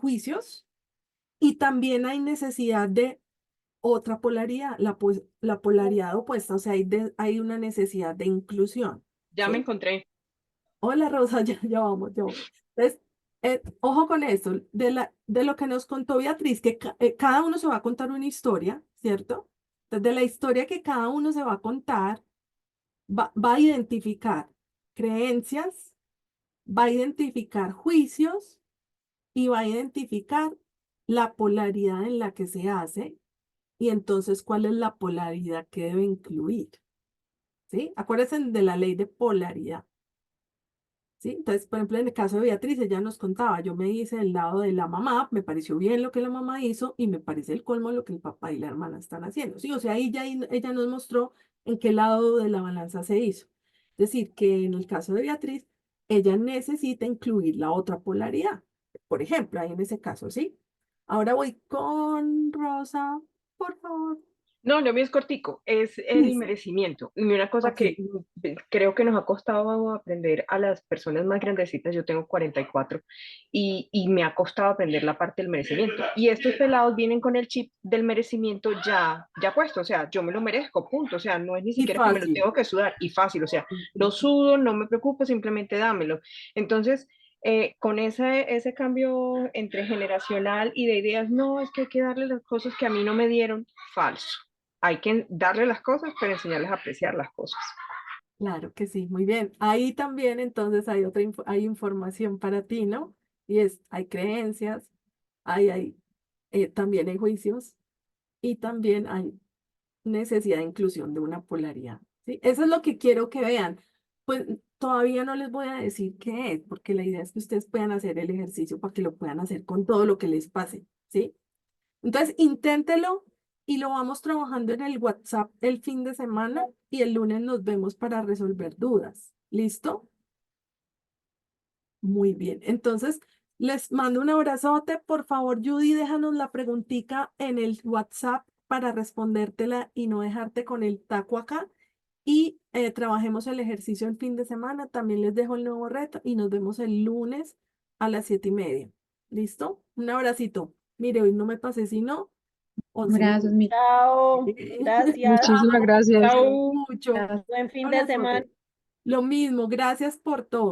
juicios y también hay necesidad de otra polaridad, la polaridad opuesta, o sea, hay una necesidad de inclusión, Ya me ¿sí? encontré. Hola Rosa, ya vamos, ya vamos. Entonces, ojo con esto, de lo que nos contó Beatriz, que cada uno se va a contar una historia, ¿cierto? Entonces, de la historia que cada uno se va a contar, va a identificar creencias, va a identificar juicios y va a identificar la polaridad en la que se hace y entonces cuál es la polaridad que debe incluir, ¿sí? Acuérdense de la ley de polaridad. ¿Sí? Entonces, por ejemplo, en el caso de Beatriz, ella nos contaba, yo me hice el lado de la mamá, me pareció bien lo que la mamá hizo y me parece el colmo lo que el papá y la hermana están haciendo. Sí, o sea, ella nos mostró en qué lado de la balanza se hizo. Es decir, que en el caso de Beatriz, ella necesita incluir la otra polaridad. Por ejemplo, ahí en ese caso, ¿sí? Ahora voy con Rosa, por favor. No, lo mío es cortico, es el Listo. merecimiento. Y una cosa Ok. que creo que nos ha costado aprender a las personas más grandecitas, yo tengo 44, y me ha costado aprender la parte del merecimiento. Y estos pelados vienen con el chip del merecimiento ya puesto, o sea, yo me lo merezco, punto, o sea, no es ni Y siquiera que me lo fácil. tengo que sudar, y fácil, o sea, lo Ujú. sudo, no me preocupo, simplemente dámelo. Entonces, con ese cambio entre generacional y de ideas, no, es que hay que darle las cosas que a mí no me dieron, falso. Hay que darle las cosas, pero enseñarles a apreciar las cosas. Claro que sí, muy bien. Ahí también entonces hay información para ti, ¿no? Y hay creencias, también hay juicios y también hay necesidad de inclusión de una polaridad, ¿sí? Eso es lo que quiero que vean. Pues todavía no les voy a decir qué es, porque la idea es que ustedes puedan hacer el ejercicio para que lo puedan hacer con todo lo que les pase, ¿sí? Entonces, inténtelo y lo vamos trabajando en el WhatsApp el fin de semana y el lunes nos vemos para resolver dudas. ¿Listo? Muy bien. Entonces, les mando un abrazote. Por favor, Judy, déjanos la preguntita en el WhatsApp para respondértela y no dejarte con el taco acá. Y trabajemos el ejercicio el fin de semana. También les dejo el nuevo reto y nos vemos el lunes a las 7:30. ¿Listo? Un abracito. Mire, hoy no me pasé sino 11 Gracias, minutos. chao, gracias, muchísimas Chao. gracias. Cuídense Chao. mucho. buen fin de semana. Abrazote. Lo mismo. Gracias por todo.